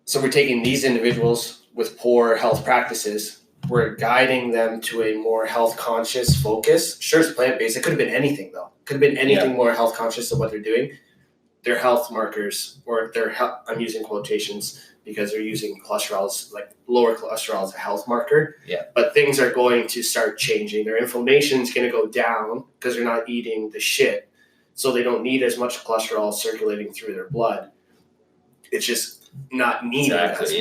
So we're taking these individuals with poor health practices, we're guiding them to a more health conscious focus. Sure, it's plant-based. It could have been anything, though. Could have been anything more health conscious than what they're doing. Their health markers, or I'm using quotations because they're using cholesterol, like lower cholesterol as a health marker. Yeah. But things are going to start changing. Their inflammation is going to go down because they're not eating the shit. So they don't need as much cholesterol circulating through their blood. It's just not needed as much.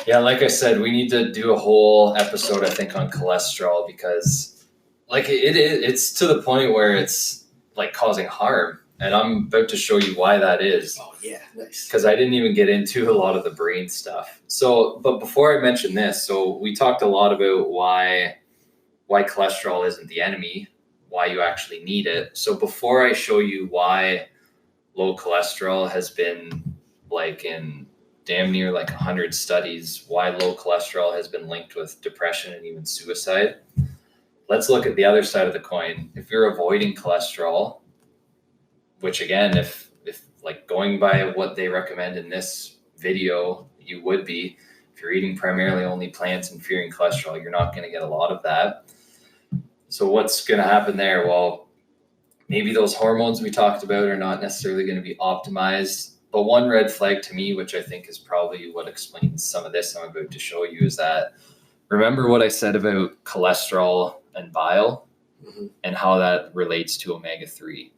Yeah, like I said, we need to do a whole episode, I think, on cholesterol because like it's to the point where it's like causing harm. And I'm about to show you why that is. Oh, yeah, nice. Because I didn't even get into a lot of the brain stuff. So, but before I mention this, so we talked a lot about why cholesterol isn't the enemy, why you actually need it. So before I show you why low cholesterol has been like in damn near like 100 studies, why low cholesterol has been linked with depression and even suicide, let's look at the other side of the coin. If you're avoiding cholesterol, which again, if like going by what they recommend in this video, you would be, if you're eating primarily only plants and fearing cholesterol, you're not going to get a lot of that. So what's going to happen there? Well, maybe those hormones we talked about are not necessarily going to be optimized. But one red flag to me, which I think is probably what explains some of this I'm about to show you, is that remember what I said about cholesterol and bile and how that relates to omega-3.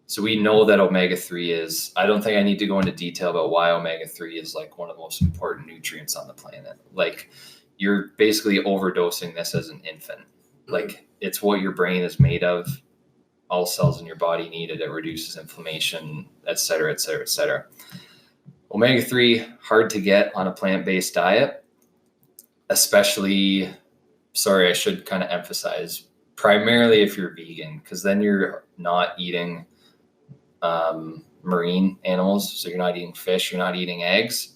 So we know that omega-3 is, I don't think I need to go into detail about why omega-3 is like one of the most important nutrients on the planet. Like you're basically overdosing this as an infant. Like it's what your brain is made of. All cells in your body need it. It reduces inflammation, et cetera, et cetera, et cetera. Omega-3, hard to get on a plant-based diet, especially, sorry, I should kind of emphasize, primarily if you're vegan, because then you're not eating marine animals. So you're not eating fish, you're not eating eggs.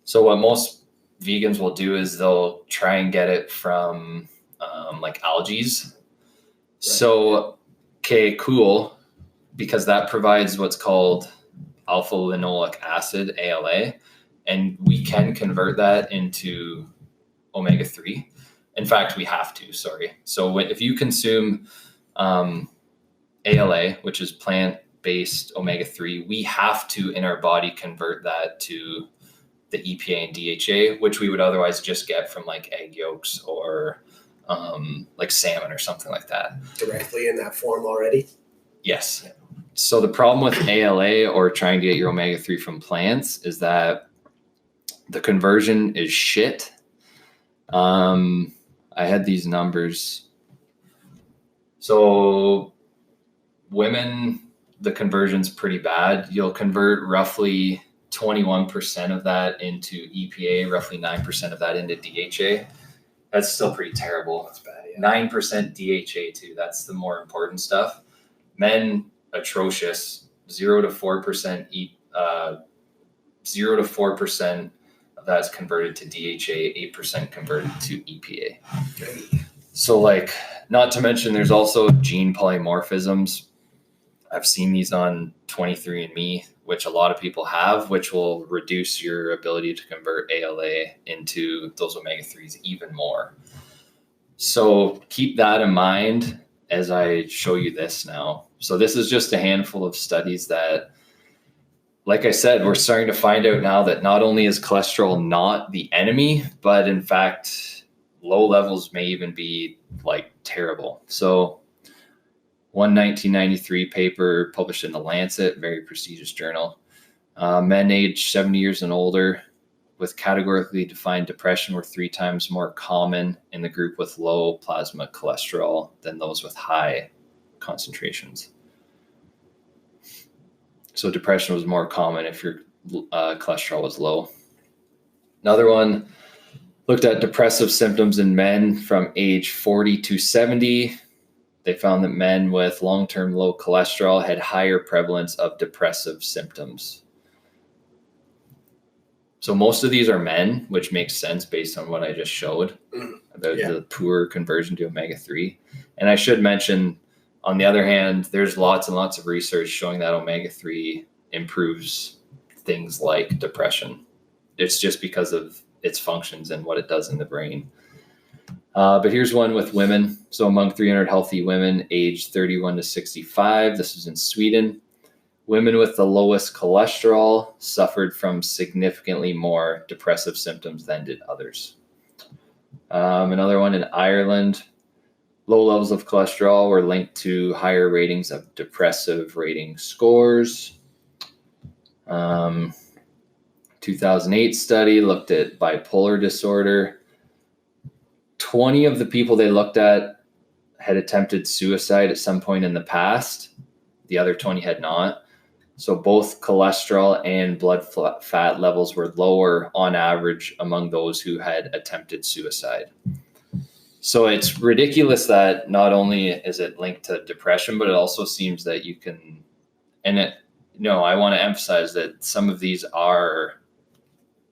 So what most vegans will do is they'll try and get it from like algae. Right. So, okay, cool. Because that provides what's called alpha linoleic acid, ALA. And we can convert that into omega-3. In fact, we have to, sorry. So if you consume ALA, which is plant-based omega-3, we have to, in our body, convert that to the EPA and DHA, which we would otherwise just get from like egg yolks or like salmon or something like that. Directly in that form already? Yes. Yeah. So the problem with ALA or trying to get your omega-3 from plants is that the conversion is shit. I had these numbers. So women, the conversion's pretty bad. You'll convert roughly 21% of that into EPA, roughly 9% of that into DHA. That's still pretty terrible. That's bad, yeah. 9% DHA too. That's the more important stuff. Men, atrocious. 0 to 4% 0 to 4% of that's converted to DHA, 8% converted to EPA. Okay. So like, not to mention there's also gene polymorphisms. I've seen these on 23andMe, which a lot of people have, which will reduce your ability to convert ALA into those omega-3s even more. So keep that in mind as I show you this now. So this is just a handful of studies that, like I said, we're starting to find out now that not only is cholesterol not the enemy, but in fact, low levels may even be like terrible. So one 1993 paper published in The Lancet, very prestigious journal. Men aged 70 years and older with categorically defined depression were 3 times more common in the group with low plasma cholesterol than those with high concentrations. So depression was more common if your cholesterol was low. Another one looked at depressive symptoms in men from age 40 to 70. They found that men with long-term low cholesterol had higher prevalence of depressive symptoms. So most of these are men, which makes sense based on what I just showed about the poor conversion to omega-3. And I should mention, on the other hand, there's lots and lots of research showing that omega-3 improves things like depression. It's just because of its functions and what it does in the brain. But here's one with women. So among 300 healthy women aged 31 to 65, this was in Sweden, women with the lowest cholesterol suffered from significantly more depressive symptoms than did others. Another one in Ireland, low levels of cholesterol were linked to higher ratings of depressive rating scores. 2008 study looked at bipolar disorder. 20 of the people they looked at had attempted suicide at some point in the past. The other 20 had not. So both cholesterol and blood fat levels were lower on average among those who had attempted suicide. So it's ridiculous that not only is it linked to depression, but it also seems that you can, I want to emphasize that some of these are,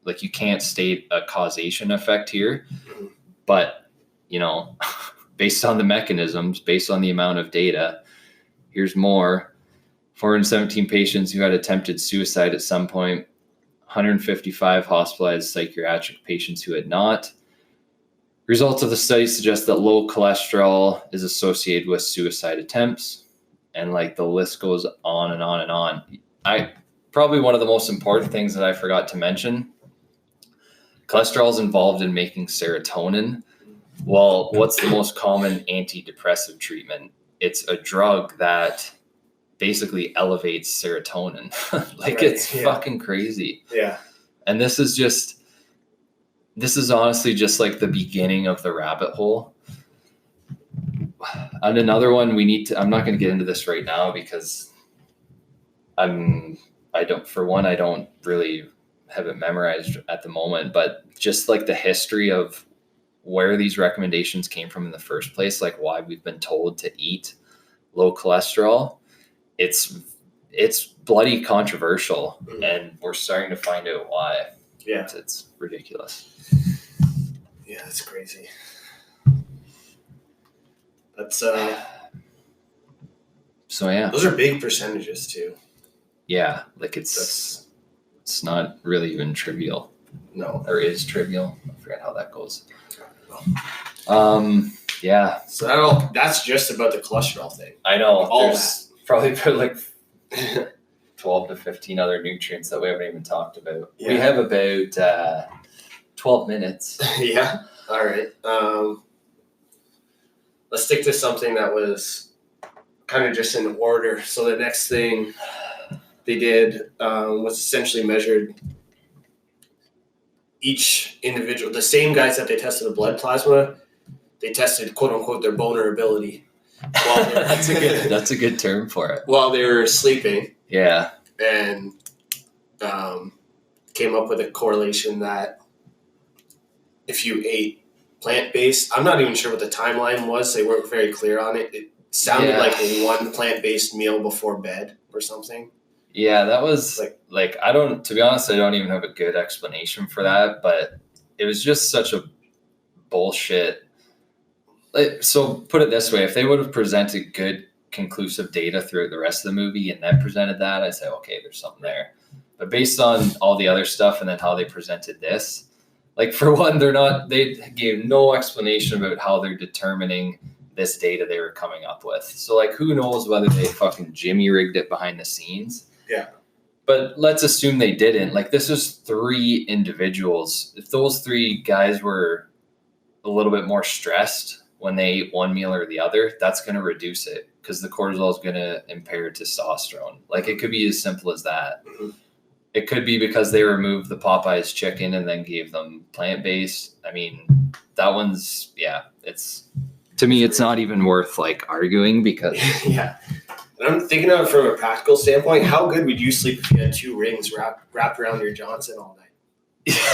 like, you can't state a causation effect here, but, based on the mechanisms, based on the amount of data, here's more. 417 patients who had attempted suicide at some point, 155 hospitalized psychiatric patients who had not. Results of the study suggest that low cholesterol is associated with suicide attempts, and the list goes on and on and on. Probably one of the most important things that I forgot to mention, cholesterol is involved in making serotonin. Well, what's the most common antidepressive treatment? It's a drug that basically elevates serotonin. It's fucking crazy. Yeah. And this is honestly just like the beginning of the rabbit hole. And another one I'm not going to get into this right now because I don't really have it memorized at the moment, but just like the history of where these recommendations came from in the first place, like why we've been told to eat low cholesterol. It's bloody controversial, and we're starting to find out why. Yeah. It's ridiculous. Yeah, that's crazy. That's so yeah. Those are big percentages too. Yeah, it's not really even trivial. No. Or is trivial. I forget how that goes. Yeah. So that's just about the cholesterol thing. I know. All There's probably like 12 to 15 other nutrients that we haven't even talked about. Yeah. We have about 12 minutes. Yeah. All right. Let's stick to something that was kind of just in order. So the next thing they did was essentially measured each individual, the same guys that they tested the blood plasma, they tested quote unquote their vulnerability. That's a good term for it. While they were sleeping. Yeah. And came up with a correlation that if you ate plant-based, I'm not even sure what the timeline was. They weren't very clear on it. It sounded like one plant-based meal before bed or something. Yeah, that was to be honest, I don't even have a good explanation for that, but it was just such a bullshit. So put it this way, if they would have presented good, conclusive data throughout the rest of the movie and then presented that, I'd say, okay, there's something there. But based on all the other stuff and then how they presented this, for one, they gave no explanation about how they're determining this data they were coming up with. So who knows whether they fucking Jimmy rigged it behind the scenes. Yeah. But let's assume they didn't. This is 3 individuals. If those 3 guys were a little bit more stressed when they ate one meal or the other, that's going to reduce it because the cortisol is going to impair testosterone. It could be as simple as that. Mm-hmm. It could be because they removed the Popeyes chicken and then gave them plant-based. I mean, that one's, to me, it's not even worth arguing because. Yeah. And I'm thinking of it from a practical standpoint. How good would you sleep if you had 2 rings wrapped around your Johnson all night?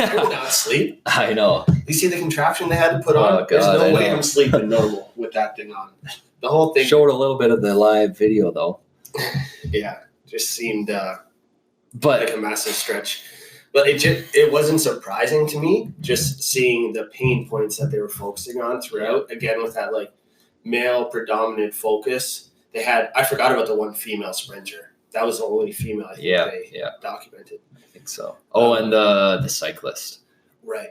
I would not sleep. I know. You see the contraption they had to put on? Oh, There's God, no way I'm sleeping normal with that thing on. The whole thing showed a little bit of the live video though. Yeah, just seemed But like a massive stretch. But it wasn't surprising to me just seeing the pain points that they were focusing on throughout. Again, with that like male predominant focus, they had. I forgot about the one female sprinter. That was the only female I think they documented. I think so. Oh, and the cyclist. Right.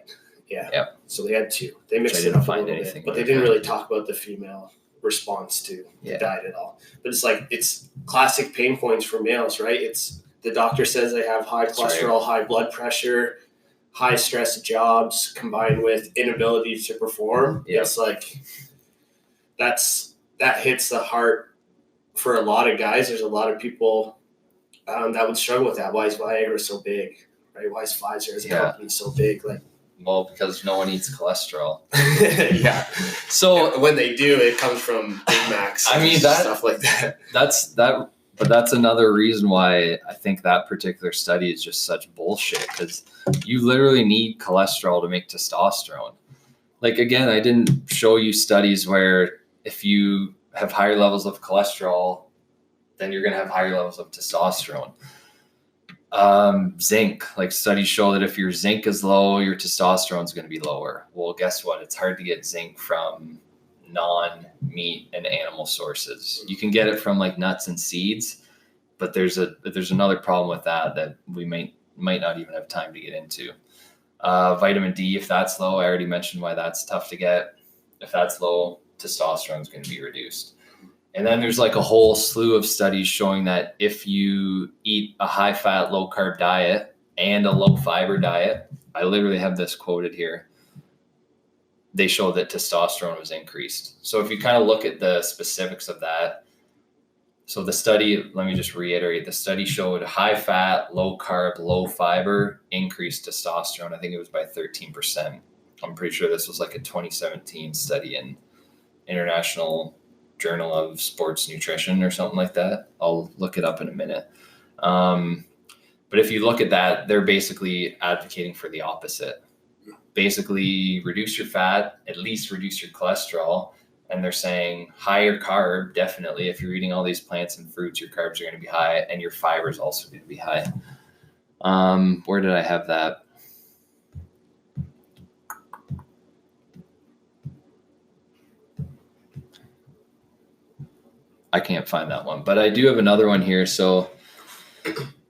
Yeah. Yeah. So they had 2. They mixed it up a little bit, but they didn't really talk about the female response to the diet at all. But it's like it's classic pain points for males, right? It's the doctor says they have high cholesterol, high blood pressure, high stress jobs combined with inability to perform. Yep. It's like that hits the heart for a lot of guys. There's a lot of people that would struggle with that. Why is Viagra so big? Right? Why is Pfizer as a company so big? Like, well, because no one eats cholesterol. Yeah. So when they do, it comes from Big Macs. I mean, stuff like that. But that's another reason why I think that particular study is just such bullshit, because you literally need cholesterol to make testosterone. Like, again, I didn't show you studies where if you have higher levels of cholesterol, then you're going to have higher levels of testosterone. Zinc, like studies show that if your zinc is low, your testosterone is going to be lower. Well, guess what? It's hard to get zinc from non-meat and animal sources. You can get it from like nuts and seeds, but there's another problem with that we might not even have time to get into. Vitamin D, if that's low, I already mentioned why that's tough to get. If that's low, testosterone is going to be reduced. And then there's like a whole slew of studies showing that if you eat a high fat, low carb diet and a low fiber diet, I literally have this quoted here, they show that testosterone was increased. So if you kind of look at the specifics of that, so the study, let me just reiterate, the study showed high fat, low carb, low fiber increased testosterone. I think it was by 13%. I'm pretty sure this was like a 2017 study in International Journal of Sports Nutrition or something like that. I'll look it up in a minute. But if you look at that, they're basically advocating for the opposite. Basically reduce your fat, at least reduce your cholesterol. And they're saying higher carb, definitely. If you're eating all these plants and fruits, your carbs are going to be high and your fiber is also going to be high. Where did I have that? I can't find that one, but I do have another one here. So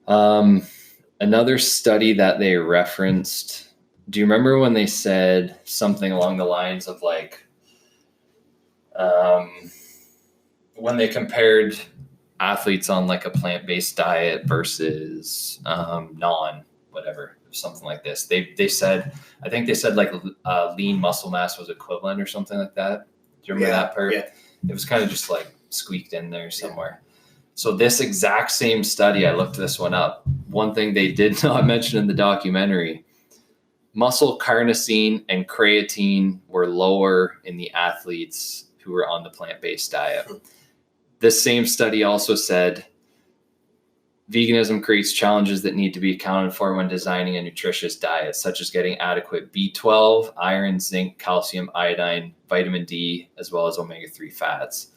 another study that they referenced, do you remember when they said something along the lines of like, when they compared athletes on like a plant-based diet versus non-whatever, something like this. They said, I think they said like lean muscle mass was equivalent or something like that. Do you remember that part? Yeah. It was kind of just like squeaked in there somewhere. So this exact same study, I looked this one up. One thing they did not mention in the documentary, muscle carnosine and creatine were lower in the athletes who were on the plant-based diet. This same study also said veganism creates challenges that need to be accounted for when designing a nutritious diet, such as getting adequate B12, iron, zinc, calcium, iodine, vitamin D, as well as omega-3 fats.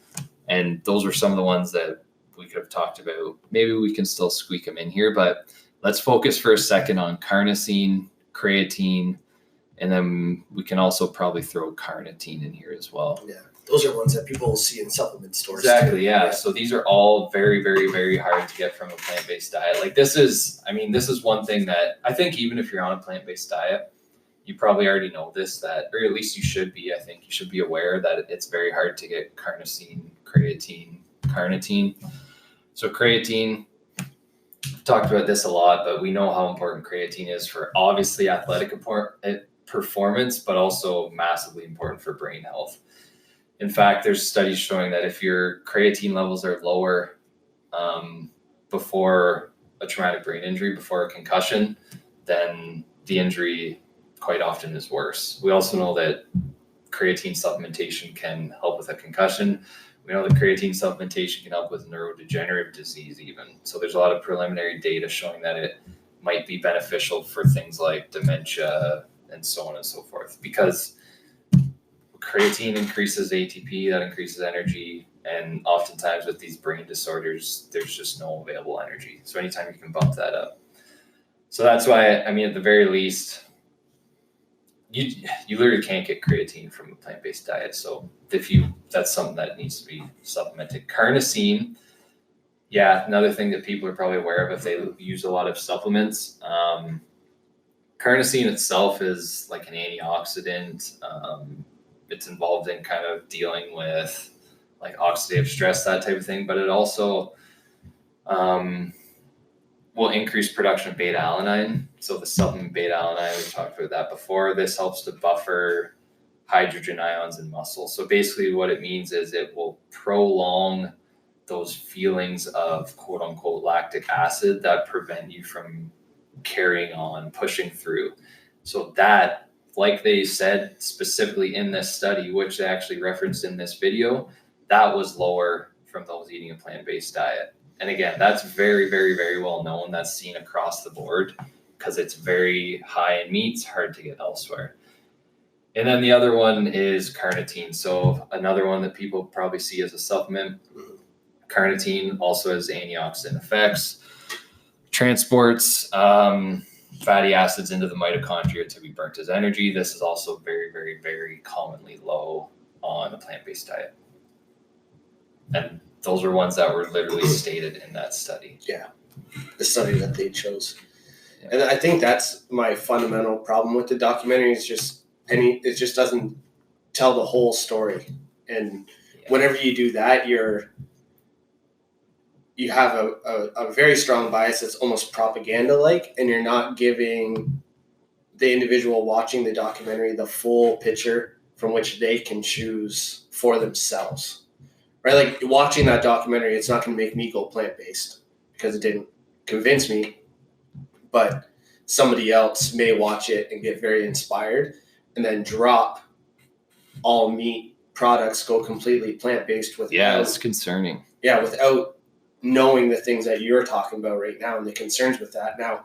And those were some of the ones that we could have talked about. Maybe we can still squeak them in here, but let's focus for a second on carnosine, creatine, and then we can also probably throw carnitine in here as well. Yeah. Those are ones that people will see in supplement stores. Exactly, too. Yeah. So these are all very, very, very hard to get from a plant-based diet. Like this is one thing that I think even if you're on a plant-based diet, you probably already know this, that, or at least you should be. I think you should be aware that it's very hard to get carnosine, creatine, carnitine. So creatine, we've talked about this a lot, but we know how important creatine is for obviously athletic performance, but also massively important for brain health. In fact, there's studies showing that if your creatine levels are lower before a traumatic brain injury, before a concussion, then the injury quite often is worse. We also know that creatine supplementation can help with a concussion. We know that creatine supplementation can help with neurodegenerative disease even. So there's a lot of preliminary data showing that it might be beneficial for things like dementia and so on and so forth, because creatine increases ATP, that increases energy, and oftentimes with these brain disorders, there's just no available energy. So anytime you can bump that up. So that's why, I mean, at the very least, you literally can't get creatine from a plant-based diet. So that's something that needs to be supplemented. Carnosine, yeah, another thing that people are probably aware of if they use a lot of supplements. Carnosine itself is like an antioxidant. It's involved in kind of dealing with like oxidative stress, that type of thing, but it also will increase production of beta alanine. So the supplement beta alanine, we've talked about that before. This helps to buffer hydrogen ions in muscle. So basically what it means is it will prolong those feelings of quote unquote lactic acid that prevent you from carrying on, pushing through. So that, like they said specifically in this study, which they actually referenced in this video, that was lower from those eating a plant-based diet. And again, that's very, very, very well known. That's seen across the board because it's very high in meats, hard to get elsewhere. And then the other one is carnitine. So another one that people probably see as a supplement. Carnitine also has antioxidant effects, transports fatty acids into the mitochondria to be burnt as energy. This is also very, very, very commonly low on a plant-based diet. And those are ones that were literally stated in that study. Yeah, the study that they chose. Yeah. And I think that's my fundamental problem with the documentary is it just doesn't tell the whole story. And whenever you do that, you have a very strong bias that's almost propaganda-like, and you're not giving the individual watching the documentary the full picture from which they can choose for themselves. Right? Like watching that documentary, it's not going to make me go plant-based because it didn't convince me, but somebody else may watch it and get very inspired and then drop all meat products, go completely plant-based without. Yeah, it's concerning. Yeah, without knowing the things that you're talking about right now and the concerns with that. Now,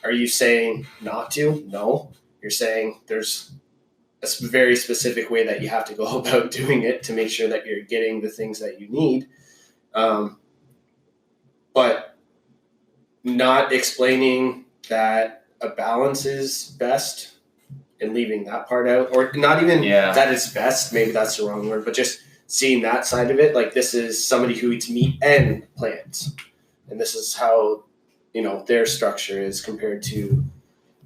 are you saying not to? No. You're saying there's a very specific way that you have to go about doing it to make sure that you're getting the things that you need. But not explaining that a balance is best and leaving that part out, or not even that it's best, maybe that's the wrong word, but just seeing that side of it. Like, this is somebody who eats meat and plants, and this is how, their structure is compared to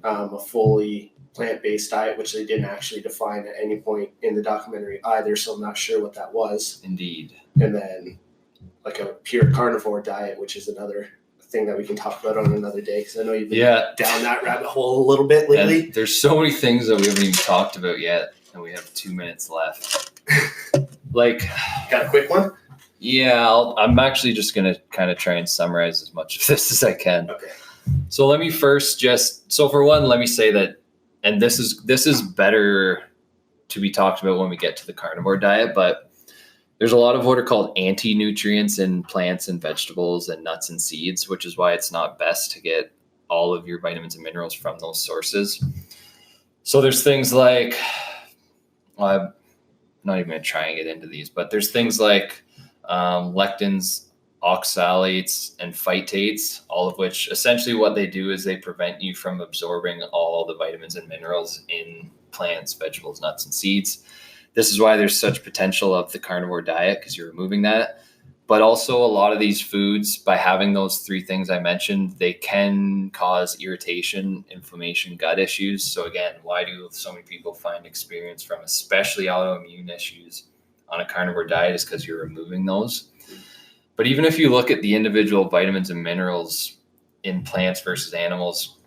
a fully plant-based diet, which they didn't actually define at any point in the documentary either, so I'm not sure what that was. Indeed. And then like a pure carnivore diet, which is another thing that we can talk about on another day, because I know you've been down that rabbit hole a little bit lately. And there's so many things that we haven't even talked about yet, and we have 2 minutes left. Got a quick one? Yeah, I'm actually just going to kind of try and summarize as much of this as I can. Okay. So let me first for one, let me say that, and this is better to be talked about when we get to the carnivore diet, but there's a lot of what are called anti-nutrients in plants and vegetables and nuts and seeds, which is why it's not best to get all of your vitamins and minerals from those sources. So there's things like, I'm not even going to try and get into these, but there's things like lectins, oxalates, and phytates, all of which essentially what they do is they prevent you from absorbing all the vitamins and minerals in plants, vegetables, nuts, and seeds. This is why there's such potential of the carnivore diet, because you're removing that. But also a lot of these foods, by having those three things I mentioned, they can cause irritation, inflammation, gut issues. So again, why do so many people find experience from especially autoimmune issues on a carnivore diet is because you're removing those. But even if you look at the individual vitamins and minerals in plants versus animals,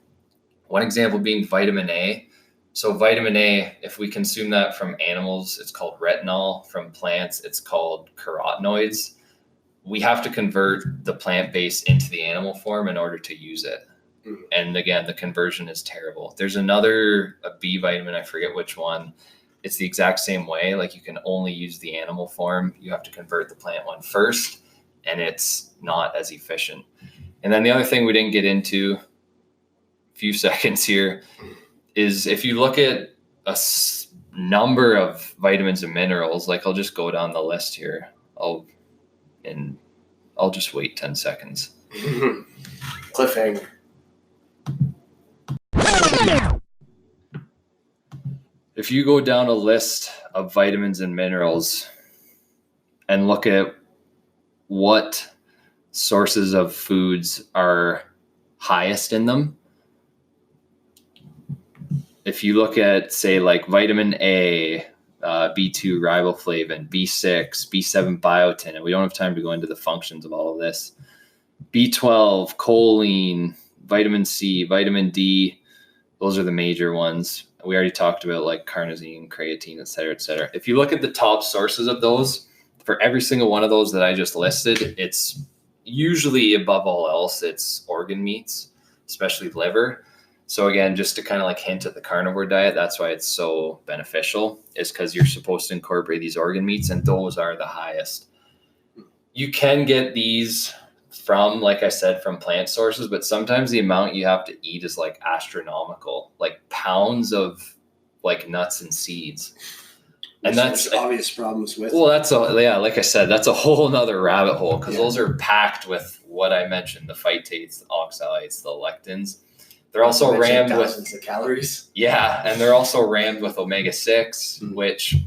one example being vitamin A. So vitamin A, if we consume that from animals, it's called retinol. From plants, it's called carotenoids. We have to convert the plant base into the animal form in order to use it. And again, the conversion is terrible. There's a B vitamin, I forget which one, it's the exact same way. Like you can only use the animal form. You have to convert the plant one first, and it's not as efficient. And then the other thing we didn't get into, a few seconds here, is if you look at a number of vitamins and minerals, like I'll just go down the list here. I'll just wait 10 seconds. Cliffhanger. If you go down a list of vitamins and minerals and look at what sources of foods are highest in them, if you look at, say, like vitamin A, B2 riboflavin, B6, B7 biotin, and we don't have time to go into the functions of all of this, B12, choline, vitamin C, vitamin D, those are the major ones. We already talked about like carnosine, creatine, et cetera, et cetera. If you look at the top sources of those, for every single one of those that I just listed, it's usually above all else, it's organ meats, especially liver. So again, just to kind of like hint at the carnivore diet, that's why it's so beneficial, is because you're supposed to incorporate these organ meats, and those are the highest. You can get these from, like I said, from plant sources, but sometimes the amount you have to eat is like astronomical, like pounds of like nuts and seeds. And that's obvious problems with. Well, like I said, that's a whole nother rabbit hole, because those are packed with what I mentioned, the phytates, the oxalates, the lectins. They're also rammed with thousands of calories. Yeah, and they're also rammed with omega-6, which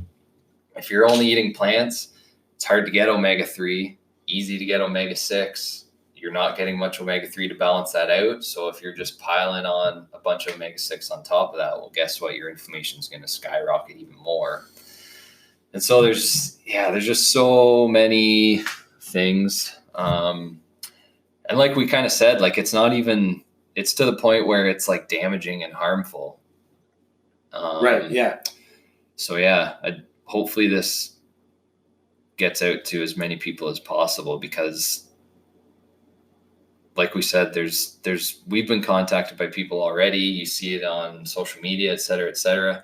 if you're only eating plants, it's hard to get omega-3, easy to get omega-6. You're not getting much omega-3 to balance that out. So if you're just piling on a bunch of omega-6 on top of that, well, guess what? Your inflammation is going to skyrocket even more. And so there's just so many things. And like we kind of said, like it's to the point where it's like damaging and harmful. Right. Yeah. So hopefully this gets out to as many people as possible, because like we said, we've been contacted by people already. You see it on social media, et cetera, et cetera.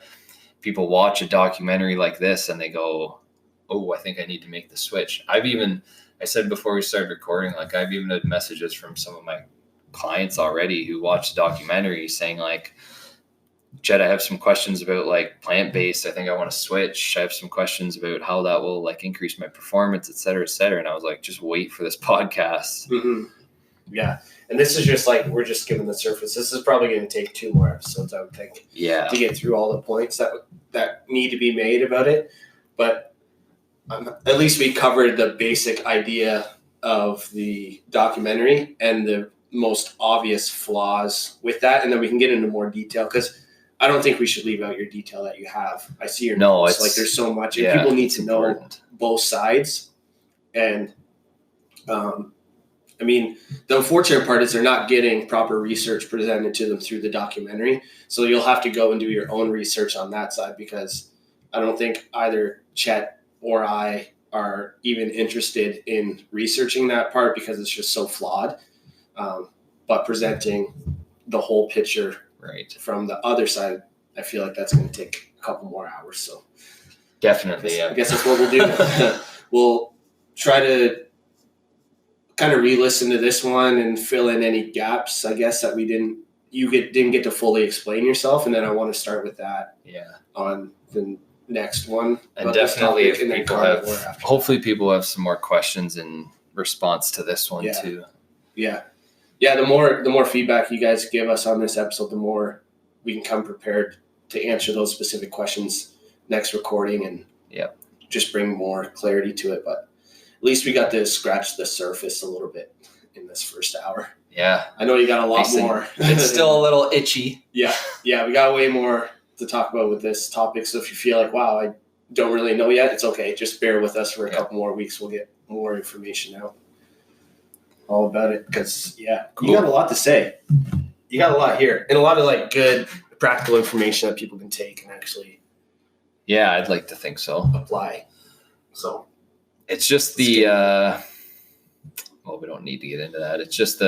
People watch a documentary like this and they go, oh, I think I need to make the switch. I said before we started recording, like I've even had messages from some of my clients already who watched the documentary saying like, Jed, I have some questions about like plant-based. I think I want to switch. I have some questions about how that will like increase my performance, et cetera, et cetera. And I was like, just wait for this podcast. Mm-hmm. Yeah. And this is just like, we're just giving the surface. This is probably going to take 2 more episodes, I would think. Yeah. To get through all the points that need to be made about it. But at least we covered the basic idea of the documentary and the most obvious flaws with that. And then we can get into more detail, because I don't think we should leave out your detail that you have. I see your notes. Like there's so much, and people need to know both sides. And, I mean, the unfortunate part is they're not getting proper research presented to them through the documentary. So you'll have to go and do your own research on that side, because I don't think either Chet or I are even interested in researching that part, because it's just so flawed. But presenting the whole picture from the other side, I feel like that's going to take a couple more hours. So definitely, I guess that's what we'll do. We'll try to kind of re-listen to this one and fill in any gaps, I guess, that didn't get to fully explain yourself. And then I want to start with that on the next one. And definitely if people hopefully people have some more questions in response to this one too. Yeah. Yeah. The more feedback you guys give us on this episode, the more we can come prepared to answer those specific questions next recording and just bring more clarity to it. But at least we got to scratch the surface a little bit in this first hour. Yeah. I know you got a lot more. It's still a little itchy. Yeah. We got way more to talk about with this topic. So if you feel like, wow, I don't really know yet, it's okay. Just bear with us for a couple more weeks. We'll get more information out all about it, because you got a lot to say. You got a lot here, and a lot of like good practical information that people can take and actually I'd like to think so. Apply. So it's just we don't need to get into that. It's just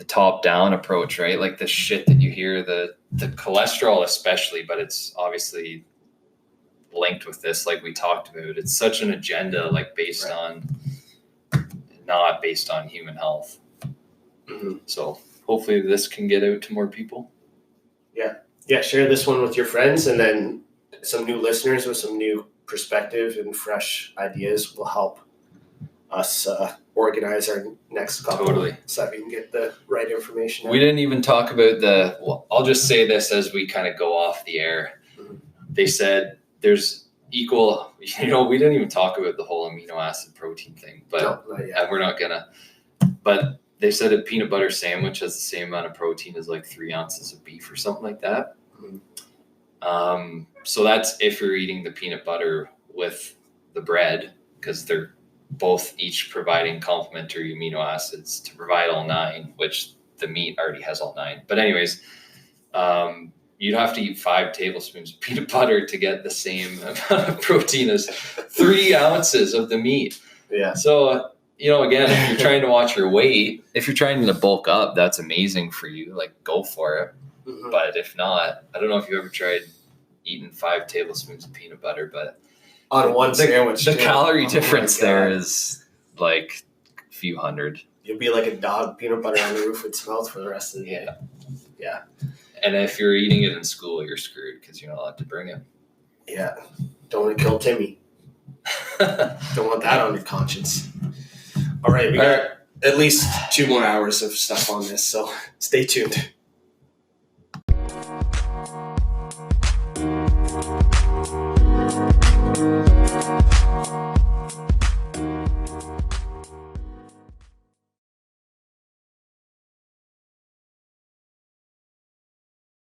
top-down approach, right? Like the shit that you hear, the cholesterol especially, but it's obviously linked with this, like we talked about. It's such an agenda, like based on, not based on human health. Mm-hmm. So hopefully this can get out to more people. Yeah, share this one with your friends, and then some new listeners with some new perspective and fresh ideas will help us organize our next couple. Totally. So that we can get the right information. We didn't even talk about well, I'll just say this as we kind of go off the air. Mm-hmm. They said there's equal, we didn't even talk about the whole amino acid protein thing, but No, we're not gonna, but they said a peanut butter sandwich has the same amount of protein as like 3 ounces of beef or something like that. Mm-hmm. So that's if you're eating the peanut butter with the bread, because they're both each providing complementary amino acids to provide all 9, which the meat already has all 9. But anyways, you'd have to eat 5 tablespoons of peanut butter to get the same amount of protein as 3 ounces of the meat. Yeah. So, again, if you're trying to watch your weight, if you're trying to bulk up, that's amazing for you. Like, go for it. Mm-hmm. But if not, I don't know if you've ever tried eating 5 tablespoons of peanut butter, but on one sandwich, the calorie difference there is like a few hundred. You'll be like a dog, peanut butter on the roof of its mouth for the rest of the day. Yeah. And if you're eating it in school, you're screwed because you're not allowed to bring it. Yeah. Don't want to kill Timmy. Don't want that on your conscience. All right, we got at least 2 more hours of stuff on this, so stay tuned.